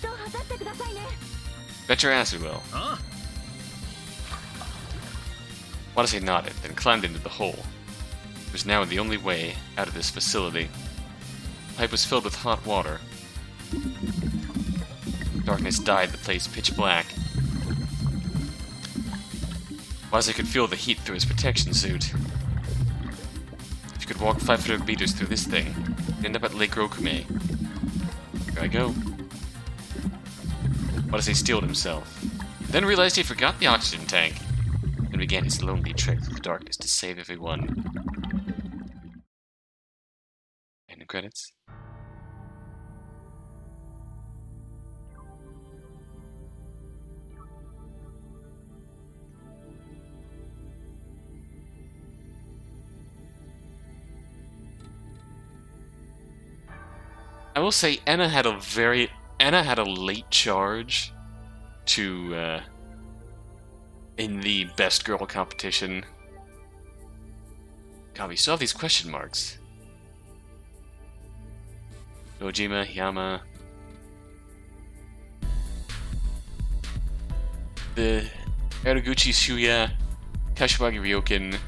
と果たしてくださいね。Bet your ass we will. Watase nodded, then climbed into the hole. It was now the only way out of this facility. The pipe was filled with hot water. Darkness dyed the place pitch black. Watase could feel the heat through his protection suit. If you could walk 500 meters through this thing, you'd end up at Lake Rokume. Here I go. Watase steeled himself, then realized he forgot the oxygen tank, and began his lonely trek through the darkness to save everyone. End credits. I will say Anna had a late charge to in the best girl competition. God, we still have these question marks. Nojima, Yama. The Araguchi Shuya, Kashiwagi Ryoken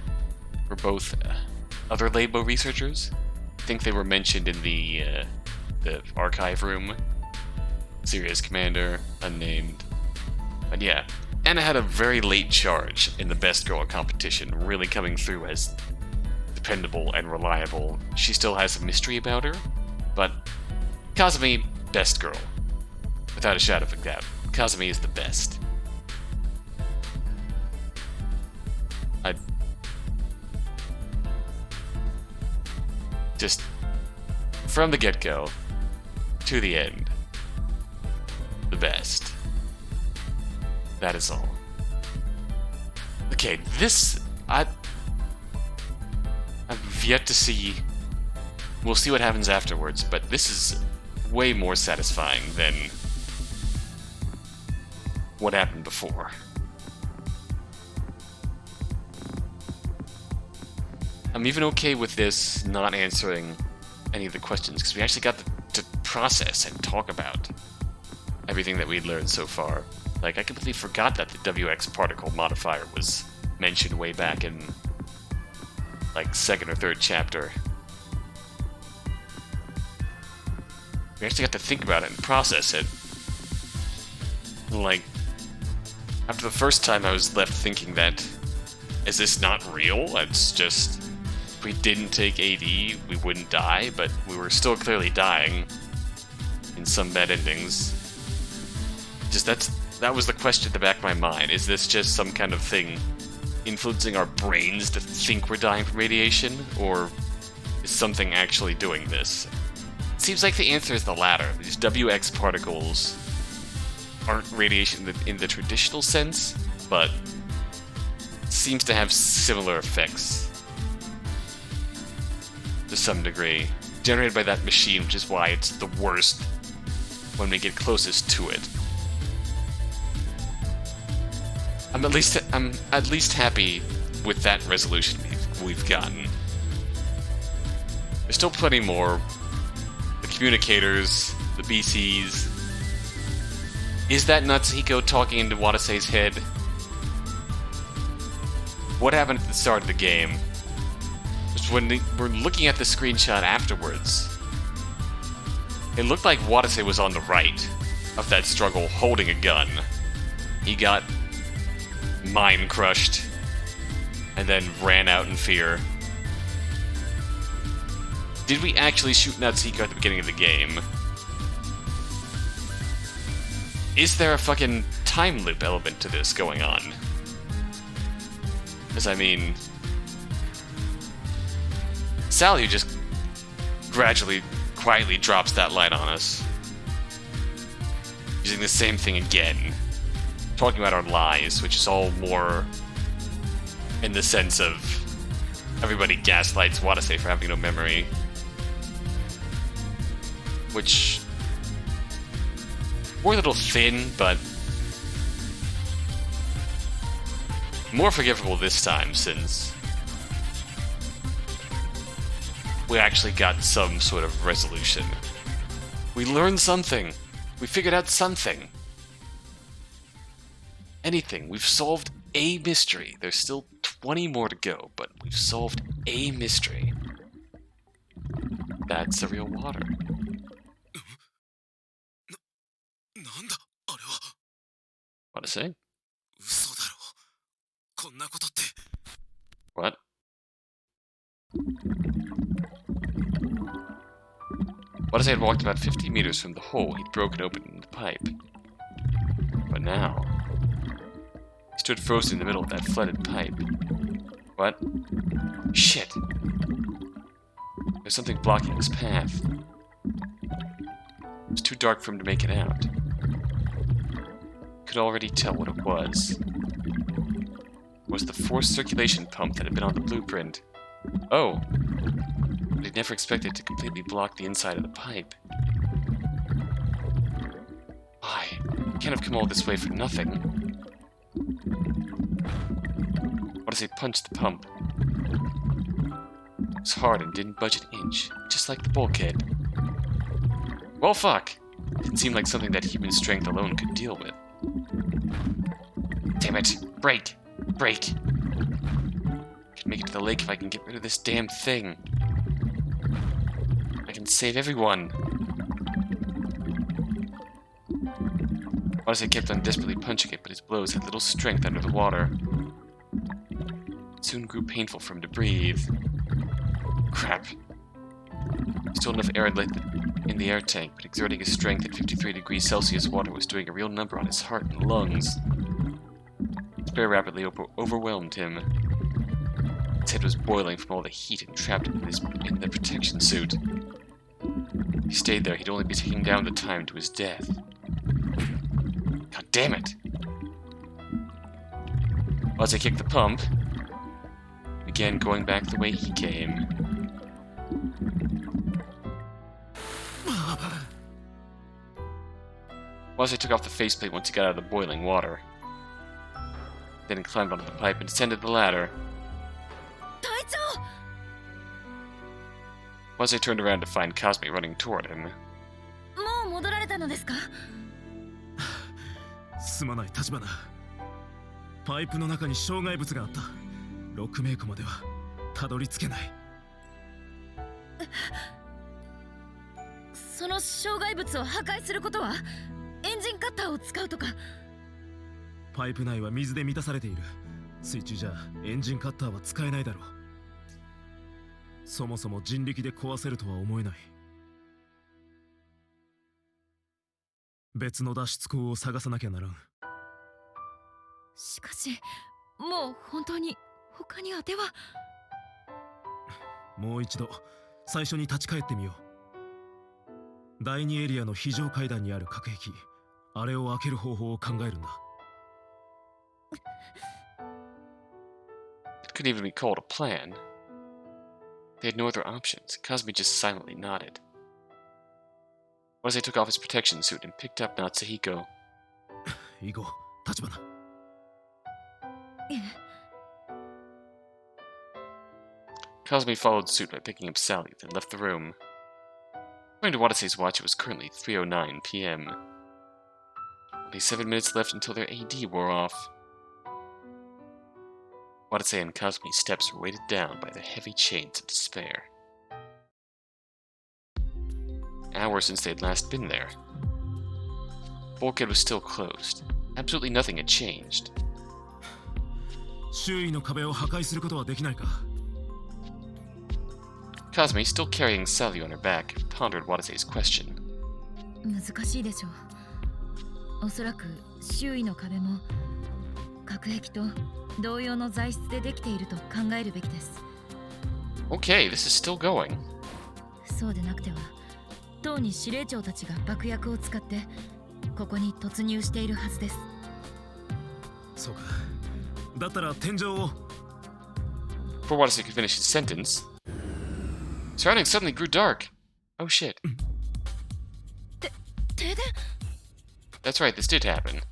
were both other Labo researchers. I think they were mentioned in the archive room. Serious Commander, unnamed. But yeah, Anna had a very late charge in the best girl competition, really coming through as dependable and reliable. She still has a mystery about her, but Kazumi, best girl. Without a shadow of a doubt. Kazumi is the best. Just from the get-go to the end, the best. That is all. Okay, this I've yet to see. We'll see what happens afterwards, but this is way more satisfying than what happened before. I'm even okay with this not answering any of the questions, because we actually got to process and talk about everything that we'd learned so far. Like, I completely forgot that the WX particle modifier was mentioned way back in, like, 2nd or 3rd chapter. We actually got to think about it and process it. Like, after the first time I was left thinking that, is this not real? It's just, if we didn't take AD, we wouldn't die, but we were still clearly dying in some bad endings. Just that was the question at the back of my mind. Is this just some kind of thing influencing our brains to think we're dying from radiation, or is something actually doing this? It seems like the answer is the latter. These WX particles aren't radiation in the traditional sense, but seems to have similar effects to some degree, generated by that machine, which is why it's the worst when we get closest to it. I'm at least happy with that resolution we've gotten. There's still plenty more. The communicators, the BCs. Is that Natsuhiko talking into Watase's head? What happened at the start of the game? Just when we're looking at the screenshot afterwards, it looked like Watase was on the right of that struggle, holding a gun. He got mind crushed and then ran out in fear. Did we actually shoot Natsuhiko at the beginning of the game? Is there a fucking time loop element to this going on? Because, I mean, Sally just gradually, quietly drops that light on us. Using the same thing again. Talking about our lies, which is all more in the sense of everybody gaslights Watase for having no memory. Which, we're a little thin, but more forgivable this time, since we actually got some sort of resolution. We learned something. We figured out something. Anything. We've solved a mystery. There's still 20 more to go, but we've solved a mystery. That's the real water. What to say? What? Watase had walked about 50 meters from the hole he'd broken open in the pipe. But now, he stood frozen in the middle of that flooded pipe. What? Shit! There's something blocking his path. It was too dark for him to make it out. Could already tell what it was. It was the forced circulation pump that had been on the blueprint. Oh! But he'd never expected to completely block the inside of the pipe. Why? He can't have come all this way for nothing. Watase punched the pump. It was hard and didn't budge an inch, just like the bulkhead. Well, fuck! Didn't seem like something that human strength alone could deal with. Damn it! Break! Break! I can make it to the lake if I can get rid of this damn thing. I can save everyone. Watase kept on desperately punching it, but his blows had little strength under the water. It soon grew painful for him to breathe. Crap. Still enough air in the air tank, but exerting his strength at 53 degrees Celsius water was doing a real number on his heart and lungs. Despair rapidly overwhelmed him. His head was boiling from all the heat entrapped in the protection suit. If he stayed there, he'd only be taking down the time to his death. God damn it! Watase kicked the pump, began going back the way he came. Watase took off the faceplate once he got out of the boiling water. Then he climbed onto the pipe and descended the ladder. Watase turned around to find Cosme running toward him. すまない立花。パイプの中に障害物があった。6名庫まではたどり着けない。その障害物を破壊することはエンジンカッターを使うとか。パイプ内は水で満たされている。水中じゃエンジンカッターは使えないだろう。そもそも人力で壊せるとは思えない。別の脱出口を探さなきゃならん。しかし、もう本当に他に当ては。もう一度最初に立ち返ってみよう。第2エリアの非常階段にある隔壁、あれを開ける方法を考えるんだ。It couldn't even be called a plan. They had no other options. Cosme just silently nodded. Watase took off his protection suit and picked up Natsuhiko. 行こう、立花。Cosme followed suit by picking up Sally, then left the room. According to Watase's watch, it was currently 3:09 p.m. Only 7 minutes left until their AD wore off. Watase and Kasumi's steps were weighted down by the heavy chains of despair. Hours since they had last been there. Bulkhead was still closed. Absolutely nothing had changed. 周囲の壁を破壊することはできないか? Kasumi, still carrying Sally on her back, pondered Watase's question. 難しいでしょう。おそらく周囲の壁も隔壁と同様の材質でできていると考えるべきです。Okay, this is still going. そうでなくては、当に司令長たちが爆薬を使ってここに突入しているはずです。そうか。だったら天井を。Before Watase could finish his sentence, surroundings suddenly grew dark. Oh shit. 停電? That's right, this did happen. It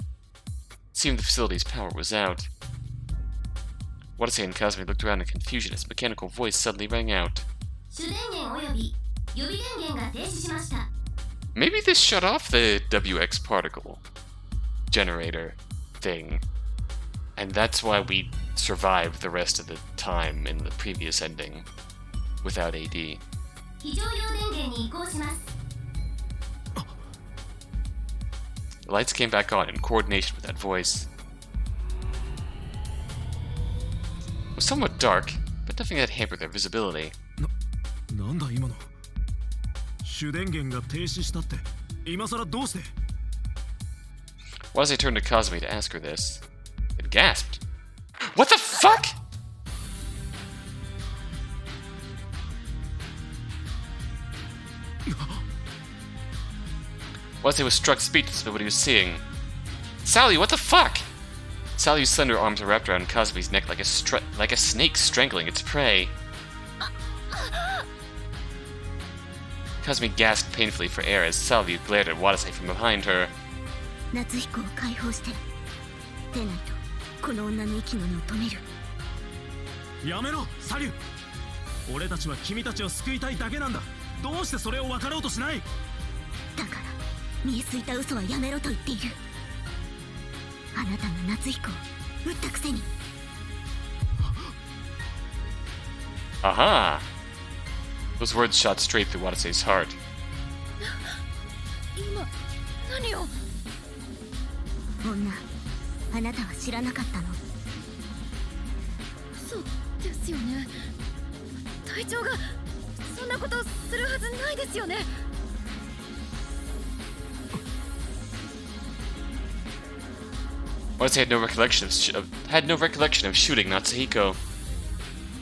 seemed the facility's power was out. Watase and Kasumi looked around in confusion as a mechanical voice suddenly rang out. Maybe this shut off the WX particle generator thing. And that's why we survived the rest of the time in the previous ending without AD. The lights came back on in coordination with that voice. It was somewhat dark, but nothing that hampered their visibility. なんだ今の? 主電源が停止したって、今さらどうして? Watase turned to Kasumi to ask her this, and gasped. What the fuck?! Watase was struck speechless by what he was seeing. Sally, what the fuck?! Sally's slender arms were wrapped around Kasumi's neck like a snake strangling its prey. Kasumi gasped painfully for air as Sally glared at Watase from behind her. Natsuhikoを解放して。でないと、この女の息の根を止める。やめろ、サリュー。俺たちは君たちを救いたいだけなんだ。どうしてそれを分かろうとしない？だから、見えすいた嘘はやめろと言っている。あなたが夏彦を撃ったくせに。Aha! Those words shot straight through Watase's heart. 今、何を？女、あなたは知らなかったの？そうですよね。隊長がそんなことするはずないですよね。Watase had no recollection of shooting Natsuhiko.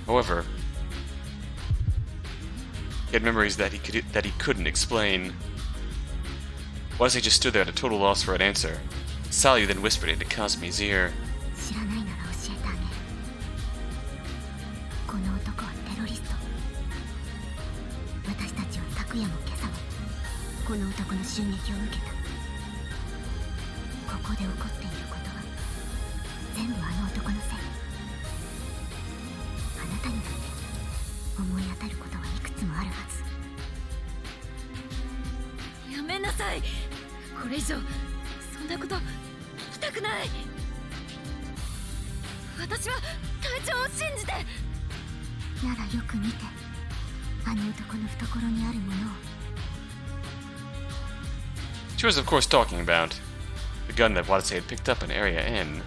However, he had memories that he couldn't explain. Watase just stood there at a total loss for an answer. Sally then whispered into Kasumi's ear. 知らないなら教えてあげる。この男はテロリスト。私たちは昨夜も今朝もこの男の襲撃を受けた。ここで起こっていることは全部あの男のせい。あなたにだって思い当たることはいくつもあるはず。やめなさい。これ以上そんなこと聞きたくない。私は隊長を信じて。ならよく見て、あの男の懐にあるものを。She was, of course, talking about the gun that Watase had picked up in Area N.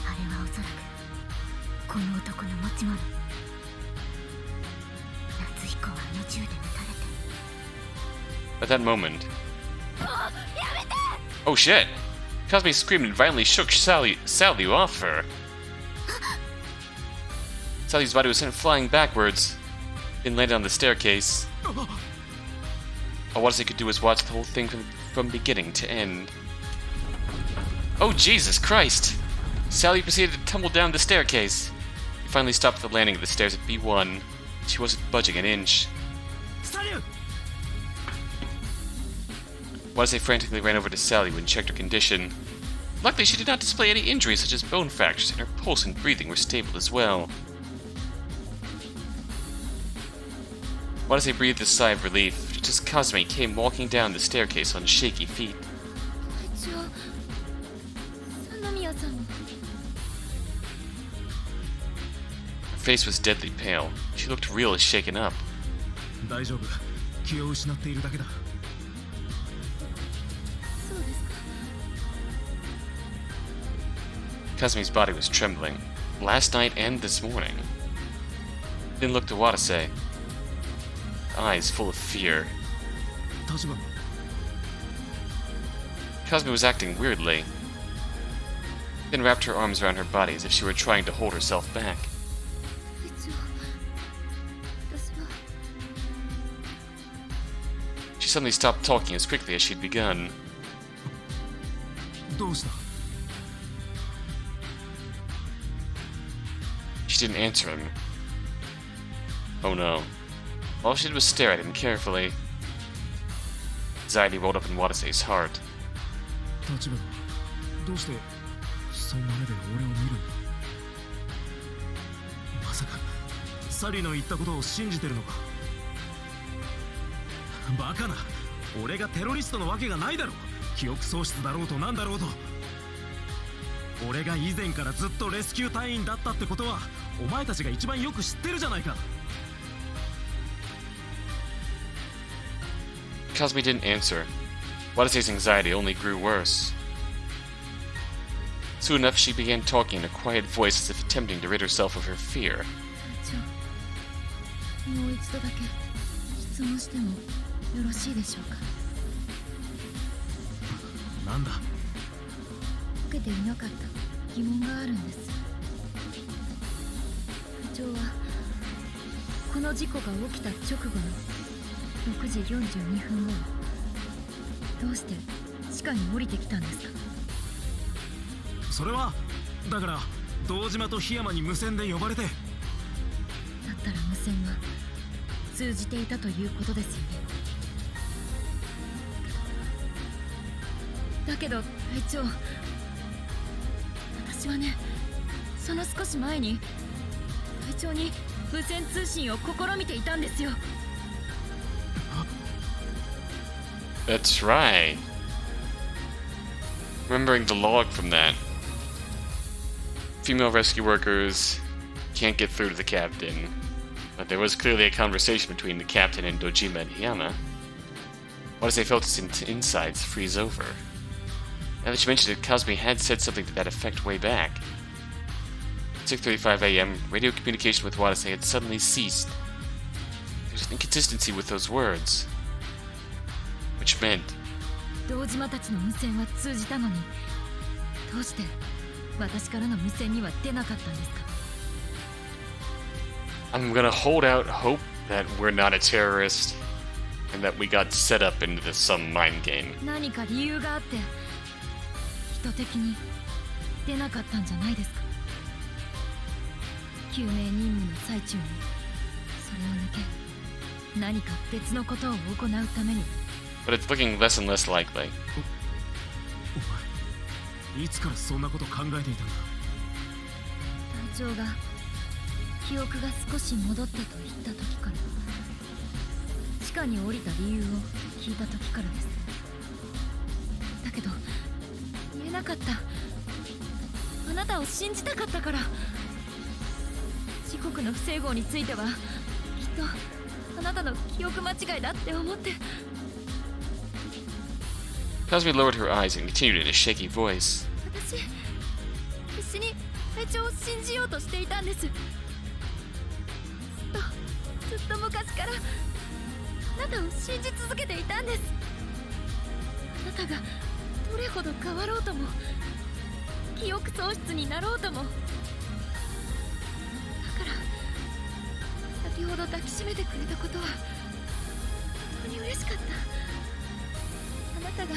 あれはおそらくこの男の持ち物。夏彦はあの銃で撃たれて。 At that moment, oh shit! Kasumi screamed and violently shook Sally off her. Sally's body was sent flying backwards, then landed on the staircase. All Watase could do was watch the whole thing from beginning to end. Oh Jesus Christ! Sally proceeded to tumble down the staircase. He finally stopped at the landing of the stairs at B1. She wasn't budging an inch. Watase frantically ran over to Sally and checked her condition. Luckily, she did not display any injuries such as bone fractures, and her pulse and breathing were stable as well. Watase breathed a sigh of relief just as Kazumi came walking down the staircase on shaky feet. 隊長三宮さんの Her face was deadly pale. She looked really shaken up. 大丈夫。気を失っているだけだ。そうですか Kazumi's body was trembling, last night and this morning. Then looked to Watase, eyes full of fear. 立花。 Kazumi was acting weirdly, then wrapped her arms around her body as if she were trying to hold herself back. 隊長私は She suddenly stopped talking as quickly as she'd begun. どうした？ She didn't answer him. Oh no. All she did was stare at him carefully. Anxiety rolled up in Watase's heart. 立花。どうしてそんな目で俺を見るんだ？まさかサリの言ったことを信じてるのか？バカな。俺がテロリストのわけがないだろう。記憶喪失だろうとなんだろうと。俺が以前からずっとレスキュー隊員だったってことはお前たちが一番よく知ってるじゃないか。 Kazumi didn't answer. Watase's anxiety only grew worse. Soon enough, she began talking in a quiet voice as if attempting to rid herself of her fear. 隊長もう一度だけ質問してもよろしいでしょうか。なんだ？解けていなかった疑問があるんです。隊長はこの事故が起きた直後の6時42分頃どうして地下に降りてきたんですか？それはだから堂島と檜山に無線で呼ばれて。だったら無線は通じていたということですよね。だけど隊長私はねその少し前に隊長に無線通信を試みていたんですよ。 That's right. Remembering the log from that. Female rescue workers can't get through to the captain. But there was clearly a conversation between the captain and Dojima and Hiyama. Watase felt his insides freeze over. Now that she mentioned it, Kazumi had said something to that effect way back. At 6:35 a.m., radio communication with Watase had suddenly ceased. There was an inconsistency with those words. Which meant 堂島たちの無線は通じたのにどうして私からの無線には出なかったんですか？ I'm gonna hold out hope that we're not a terrorist and that we got set up into some mind game. 何か理由があって意図的に出なかったんじゃないですか？救命任務の最中にそれを抜け何か別のことを行うために。 But it's looking less and less likely. お前いつからそんなこと考えていたんだ？隊長が記憶が少し戻ったと言った時から地下に降りた理由を聞いた時からです。だけど言えなかった。あなたを信じたかったから。時刻の不整合についてはきっとあなたの記憶間違いだって思って。 Kazumi lowered her eyes and continued in a shaky voice. 私必死に隊長を信じようとしていたんです。ずっと昔からあなたを信じ続けていたんです。あなたがどれほど変わろうとも記憶喪失になろうともだから先ほど抱きしめてくれたことは本当に嬉しかった。あなたが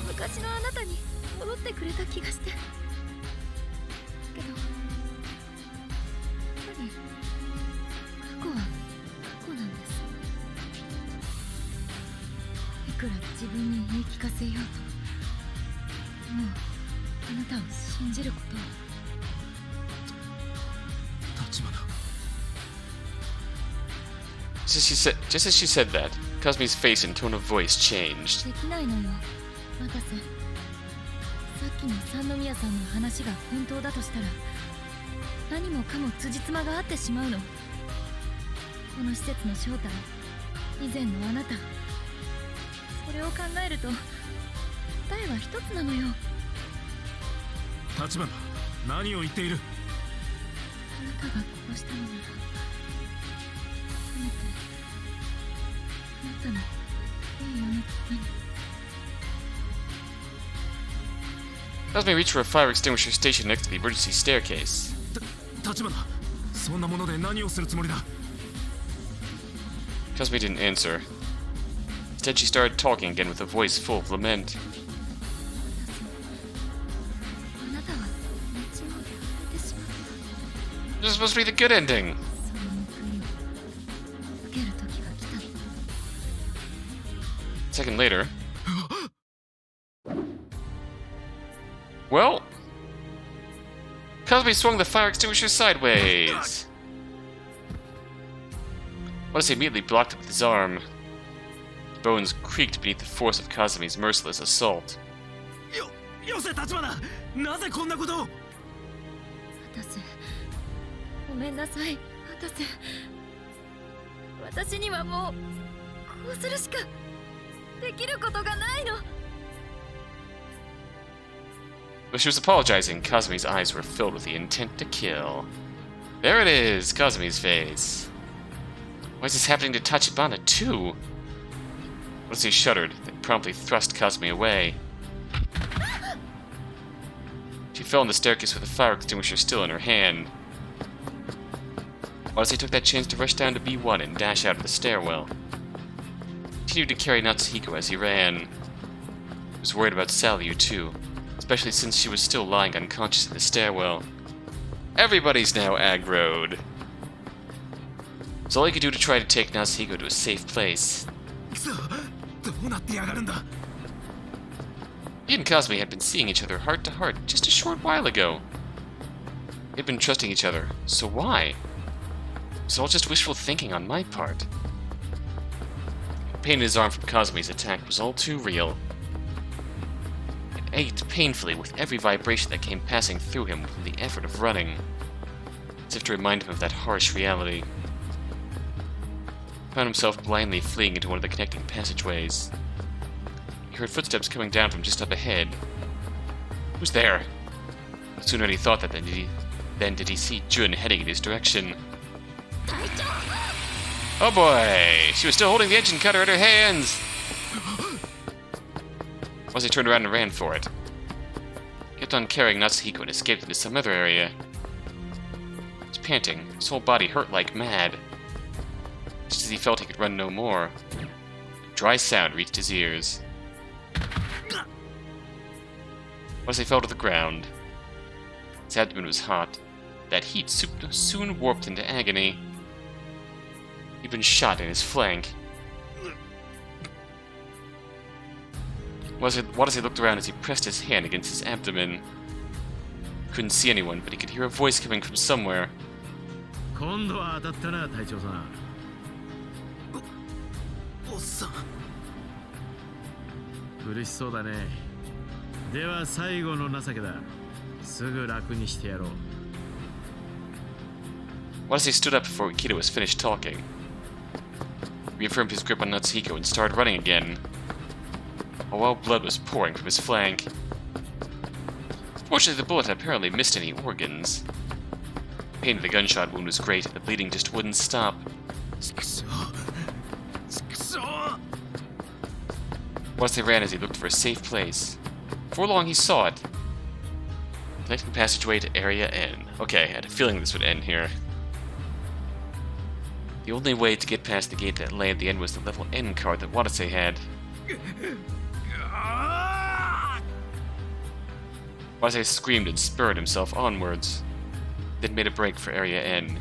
昔のあなたに戻ってくれた気がして。けどやっぱり過去は過去なんです。いくら自分に言い聞かせようともうあなたを信じることは。立花。 Just as she said that, Kazumi's face and tone of voice changed. できないのよ渡瀬。さっきの三宮さんの話が本当だとしたら何もかも辻褄が合ってしまうの。この施設の正体、以前のあなた、それを考えると答えは一つなのよ。立花、何を言っている。あなたが殺したのならせめてあなたの名誉のために。 Kasumi reached for a fire extinguisher stationed next to the emergency staircase. 立花、そんなもので何をするつもりだ。 Kasumi didn't answer. Instead, she started talking again with a voice full of lament. あなたは道を捨ててしまった。 This is supposed to be the good ending. その報いを受ける時が来たの。 A second later. Well, Kasumi swung the fire extinguisher sideways. Watase immediately blocked it with his arm. His bones creaked beneath the force of Kazumi's merciless assault. よせ立花、なぜこんなことを。渡瀬、ごめんなさい渡瀬。私にはもうこうするしかできることがないの。 Though she was apologizing, Kazumi's eyes were filled with the intent to kill. There it is, Kazumi's face. Why is this happening to Tachibana too? Watase shuddered, then promptly thrust Kazumi away. She fell on the staircase with the fire extinguisher still in her hand. Watase took that chance to rush down to B1 and dash out of the stairwell. He continued to carry Natsuhiko as he ran. He was worried about Salyu too, especially since she was still lying unconscious in the stairwell. Everybody's now aggroed. It was all he could do to try to take Natsuhiko to a safe place. どうなってやがるんだ。 He and Kazumi had been seeing each other heart to heart just a short while ago. They'd been trusting each other, so why? It was all just wishful thinking on my part. The pain in his arm from Kazumi's attack was all too real. It ached painfully with every vibration that came passing through him from the effort of running, as if to remind him of that harsh reality. He found himself blindly fleeing into one of the connecting passageways. He heard footsteps coming down from just up ahead. Who's there? No sooner had he thought that than did he see Jun heading in his direction. Oh boy! She was still holding the engine cutter in her hands! Watase turned around and ran for it. He kept on carrying Natsuhiko and escaped into some other area. He was panting, his whole body hurt like mad. Just as he felt he could run no more, a dry sound reached his ears. Watase fell to the ground. His abdomen was hot. That heat soon warped into agony. He'd been shot in his flank. Watase looked around as he pressed his hand against his abdomen. He couldn't see anyone, but he could hear a voice coming from somewhere. 今度は当たったな隊長さん。おっさん。苦しそうだね。では最後の情けだ。すぐ楽にしてやろう。Watase stood up before Akita was finished talking. He reaffirmed his grip on Natsuhiko and started running again. While blood was pouring from his flank. Fortunately, the bullet had apparently missed any organs. The pain of the gunshot wound was great, and the bleeding just wouldn't stop. Watase ran as he looked for a safe place. Before long, he saw it. Connecting passageway to Area N. Okay, I had a feeling this would end here. The only way to get past the gate that lay at the end was the level N card that Watase had. Watase screamed and spurred himself onwards, then made a break for Area N.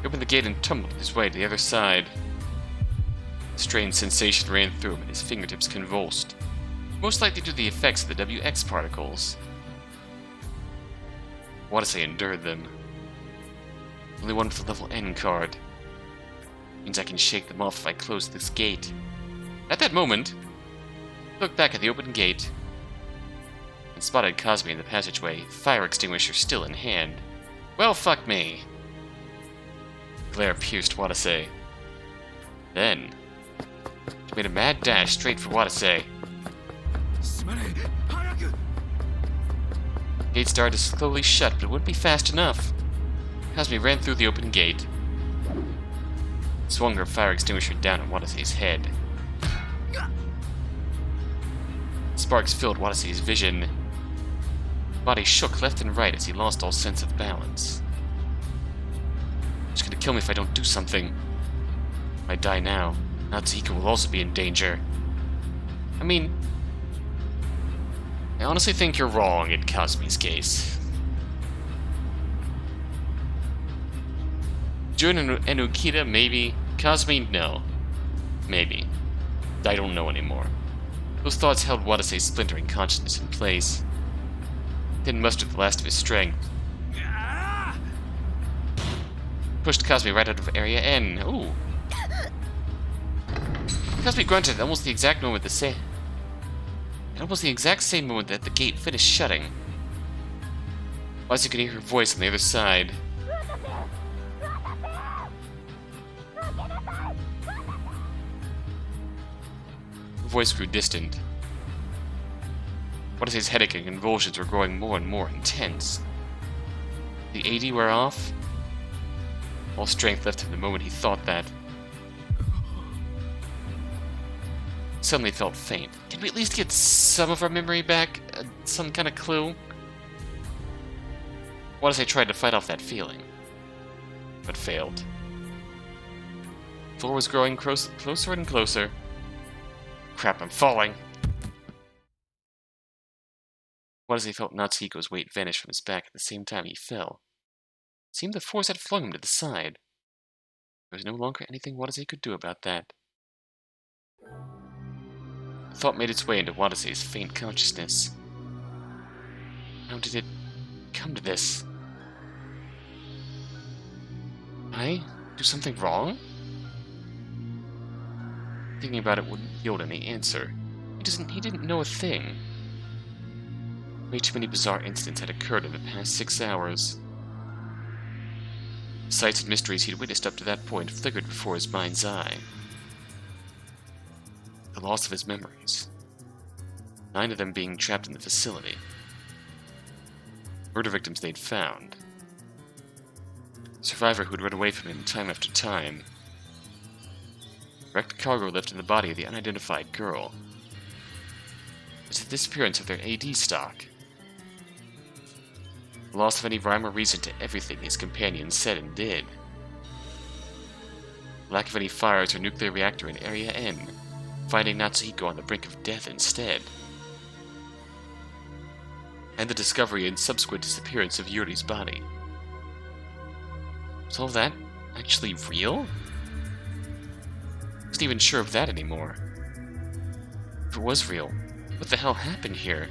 He opened the gate and tumbled his way to the other side. A strange sensation ran through him and his fingertips convulsed, most likely due to the effects of the WX particles. Watase endured them. Only one with the level N card. Means I can shake them off if I close this gate. At that moment, I looked back at the open gate and spotted Cosme in the passageway, fire extinguisher still in hand. Well, fuck me. Glare pierced Watase. Then, she made a mad dash straight for Watase. Gate started to slowly shut, but it wouldn't be fast enough. Cosme ran through the open gate, swung her fire extinguisher down at Watase's head. Sparks filled Watase's vision. Body shook left and right as he lost all sense of balance. She's gonna kill me if I don't do something. If I die now, Natsuhiko will also be in danger. I mean, I honestly think you're wrong in Cosme's case. Jun and Ukita, maybe. Cosme, no. Maybe. I don't know anymore. Those thoughts held Watase's splintering consciousness in place. Didn't muster the last of his strength. Pushed Cosme right out of Area N. Ooh. Cosme grunted at almost the exact moment that the gate finished shutting. Watase could hear her voice on the other side. Her voice grew distant. Watase's headache and convulsions were growing more and more intense. The AD wear off? All strength left him the moment he thought that. Suddenly felt faint. Can we at least get some of our memory back? Some kind of clue? Watase tried to fight off that feeling, but failed. The floor was growing closer and closer. Crap, I'm falling! Watase felt Natsuhiko's weight vanish from his back at the same time he fell. It seemed the force had flung him to the side. There was no longer anything Watase could do about that. The thought made its way into Watase's faint consciousness. How did it come to this? I do something wrong? Thinking about it wouldn't yield any answer. He didn't know a thing. Way too many bizarre incidents had occurred in the past 6 hours. The sights and mysteries he'd witnessed up to that point flickered before his mind's eye. The loss of his memories. 9 of them being trapped in the facility. Murder victims they'd found. Survivor who'd run away from him time after time. Wrecked cargo left in the body of the unidentified girl. It's the disappearance of their AD stock. The loss of any rhyme or reason to everything his companions said and did. Lack of any fires or nuclear reactor in Area N, finding Natsuhiko on the brink of death instead. And the discovery and subsequent disappearance of Yuri's body. Was all that actually real? I wasn't even sure of that anymore. If it was real, what the hell happened here?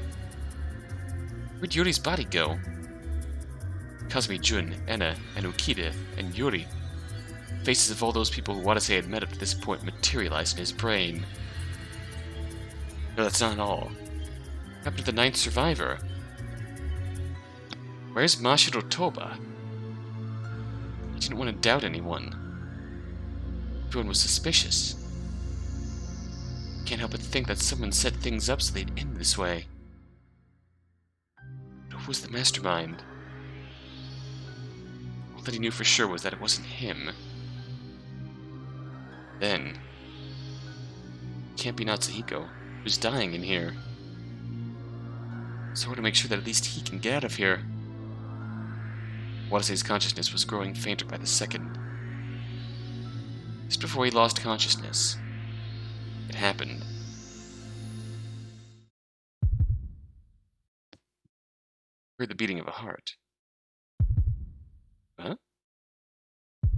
Where'd Yuri's body go? Cosme, Jun, Enna, and Ukita, and Yuri. Faces of all those people who Watase had met up to this point materialized in his brain. No, that's not all. What happened to the 9th survivor? Where's Mashiro Toba? He didn't want to doubt anyone. Everyone was suspicious. Can't help but think that someone set things up so they'd end this way. But who was the mastermind? All that he knew for sure was that it wasn't him. Then, it can't be Natsuhiko, who's dying in here. So I want to make sure that at least he can get out of here. Watase's consciousness was growing fainter by the second. Just before he lost consciousness, it happened. He heard the beating of a heart. Huh? A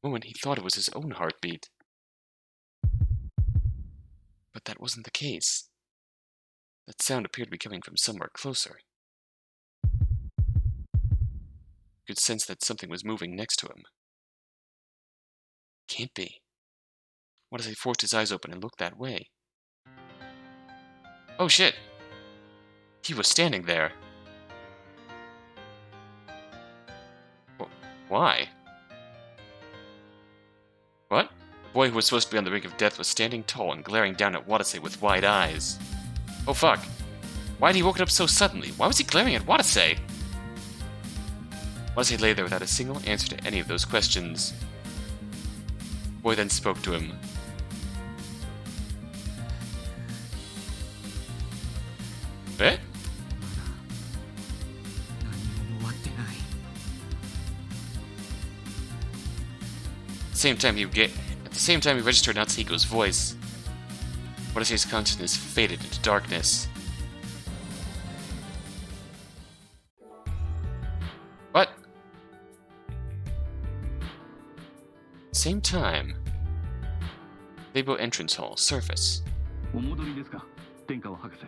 moment he thought it was his own heartbeat. But that wasn't the case. That sound appeared to be coming from somewhere closer. Could sense that something was moving next to him. Can't be. Watase forced his eyes open and looked that way. Oh shit! He was standing there. Why? What? The boy who was supposed to be on the brink of death was standing tall and glaring down at Watase with wide eyes. Oh fuck. Why had he woken up so suddenly? Why was he glaring at Watase? Watase lay there without a single answer to any of those questions. The boy then spoke to him. Eh? At the same time he registered Natsuhiko's voice. Watase's consciousness faded into darkness. What? Same time. Weibo entrance hall, surface. お戻りですか、天川博士。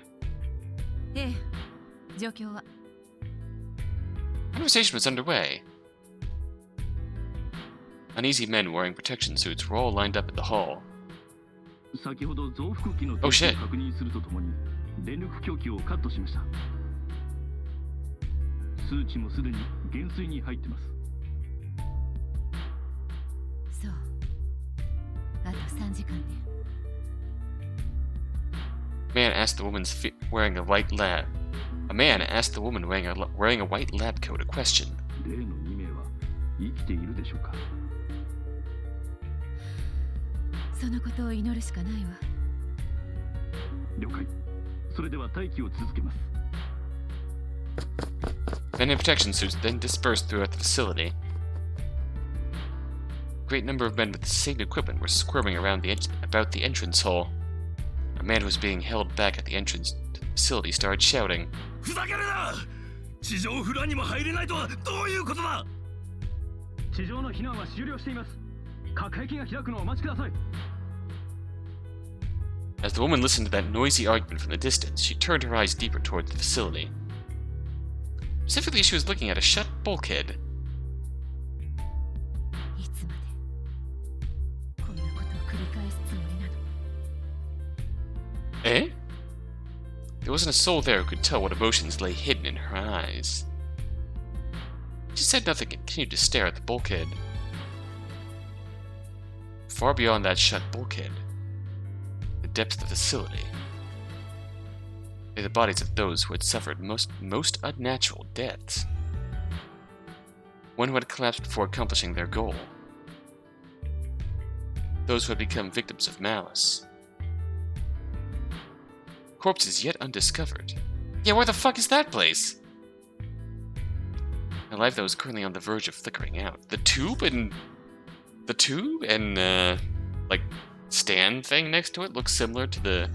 ええ、状況は。Conversation was underway. Uneasy men wearing protection suits were all lined up in the hall. 先ほど増幅器の停止を確認するとともに電力供給をカットしました。数値もすでに減衰に入ってます。そう。あと3時間ね。Man asked the woman wearing a white lab. A man asked the woman wearing a white lab coat a question. 例の2名は生きているでしょうか。そのことを祈るしかないわ。了解。それでは待機を続けます。Men in protection suits then dispersed throughout the facility. A great number of men with the same equipment were squirming around about the entrance hall. A man who was being held back at the entrance to the facility started shouting. ふざけるな！地上フラにも入れないとはどういうことだ！地上の避難は終了しています。隔壁が開くのをお待ちください。As the woman listened to that noisy argument from the distance, she turned her eyes deeper toward the facility. Specifically, she was looking at a shut bulkhead. いつまでこんなことを繰り返すつもりなの？ Eh? There wasn't a soul there who could tell what emotions lay hidden in her eyes. She said nothing and continued to stare at the bulkhead. Far beyond that shut bulkhead, the depths of the facility, lay the bodies of those who had suffered most unnatural deaths. One who had collapsed before accomplishing their goal. Those who had become victims of malice. Corpses yet undiscovered. Yeah, where the fuck is that place? A life that was currently on the verge of flickering out. The tube and like stand thing next to it looks similar to the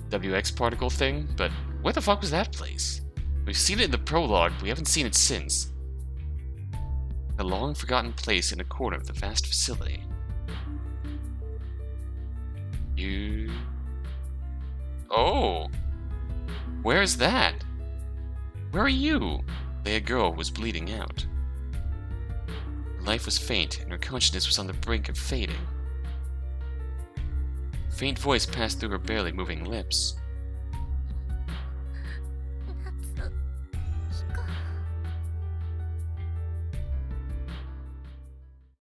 WX particle thing, but where the fuck was that place? We've seen it in the prologue, but we haven't seen it since. A long forgotten place in a corner of the vast facility. Oh! Where is that? Where are you? A girl was bleeding out. Her life was faint, and her consciousness was on the brink of fading. A faint voice passed through her barely moving lips.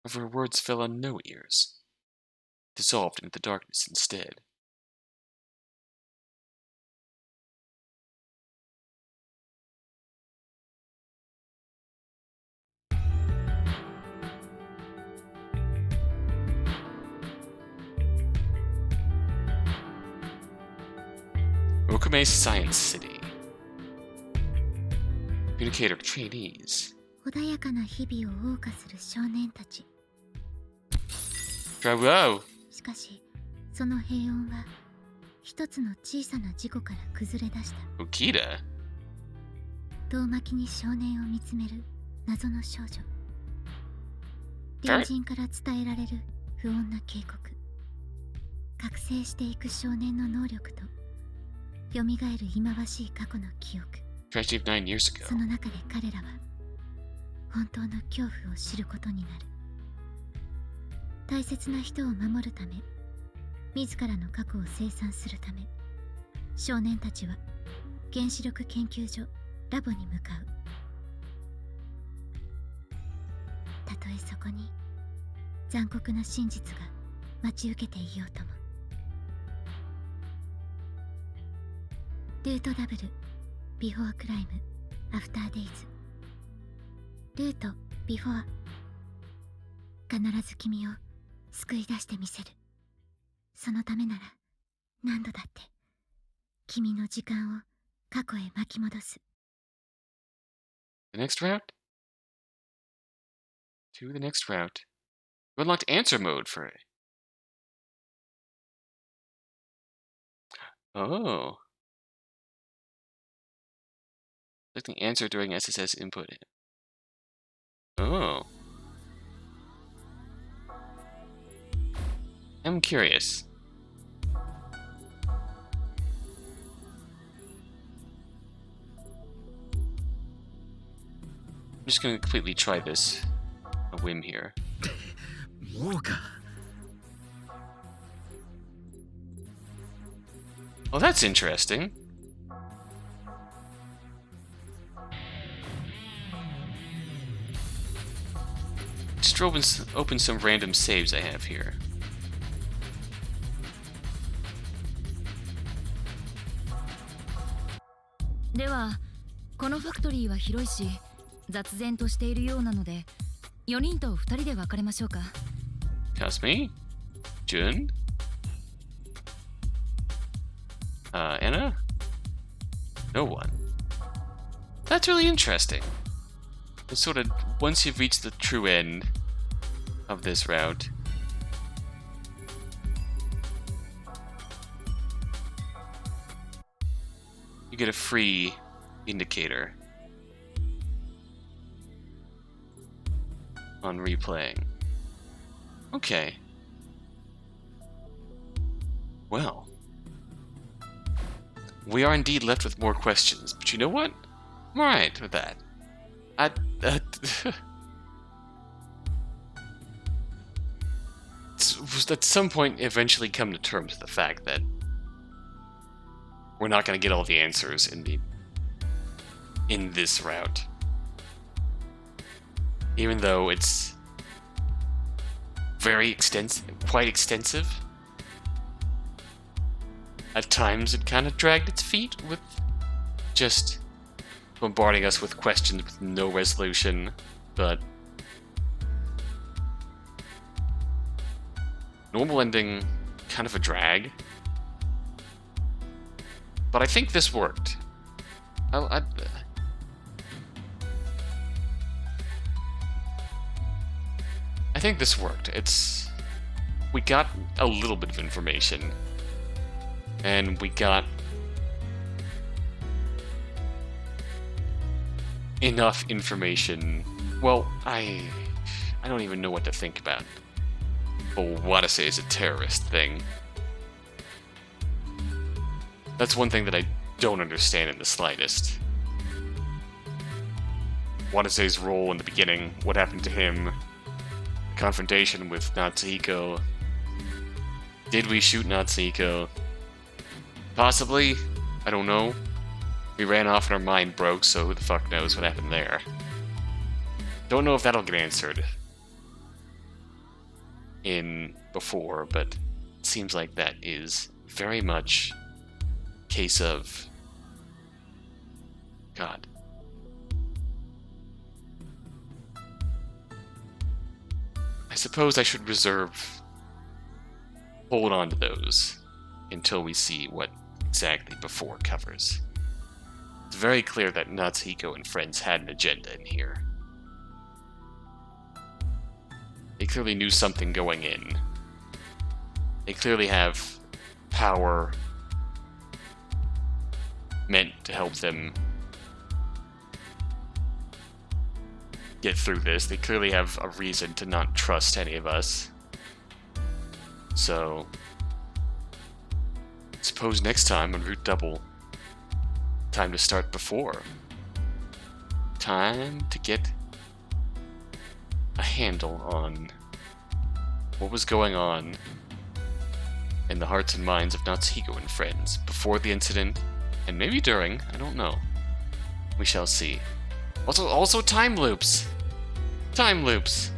However, her words fell on no ears, dissolved into the darkness instead. Okame Science City. Communicator trainees. 穏やかな日々を謳歌する少年たち。Bravo! しかし、その平穏は一つの小さな事故から崩れ出した。Okita? 遠巻きに少年を見つめる謎の少女。隣人から伝えられる不穏な警告。覚醒していく少年の能力と蘇る忌まわしい過去の記憶。Tragedy of 9 years ago. その中で彼らは本当の恐怖を知ることになる。大切な人を守るため、自らの過去を清算するため、少年たちは原子力研究所ラボに向かう。たとえそこに残酷な真実が待ち受けていようとも。ルートダブル、ビフォークライム、アフターデイズ。ルート、ビフォー。必ず君を救い出してみせる。そのためなら何度だって君の時間を過去へ巻き戻す。 The next route? To the next route. You unlocked answer mode for it. Oh. Select the answer during SSS input. Oh. I'm curious. I'm just gonna completely try this. A whim here. もうか。 Oh, that's interesting. Just open some random saves I have here. Deはこのファクトリーは広いし雑然としているようなので4人と2人で別れましょうか。 Kasumi? Jun? Anna? No one. That's really interesting. It's sort of, once you've reached the true end of this route, you get a free indicator on replaying. Okay. Well, we are indeed left with more questions, but you know what? I'm alright with that. At some point, eventually come to terms with the fact that we're not going to get all the answers in this route. Even though it's very extensive, quite extensive. At times it kind of dragged its feet with just bombarding us with questions with no resolution, but normal ending, kind of a drag. But I think this worked. I think this worked. We got a little bit of information. And we got enough information. Well, I don't even know what to think about the whole Watase is a terrorist thing. That's one thing that I don't understand in the slightest. Watase's role in the beginning, what happened to him, confrontation with Natsuhiko. Did we shoot Natsuhiko? Possibly. I don't know. We ran off and our mind broke, so who the fuck knows what happened there. Don't know if that'll get answered in before, but it seems like that is very much a case of... God. I suppose I should hold on to those until we see what exactly before covers. It's very clear that Natsuhiko and friends had an agenda in here. They clearly knew something going in. They clearly have power meant to help them get through this. They clearly have a reason to not trust any of us. So, suppose next time on Route Double, time to start before. Time to get handle on what was going on in the hearts and minds of Natsuhiko and friends before the incident, and maybe during, I don't know. We shall see. Also time loops! Time loops!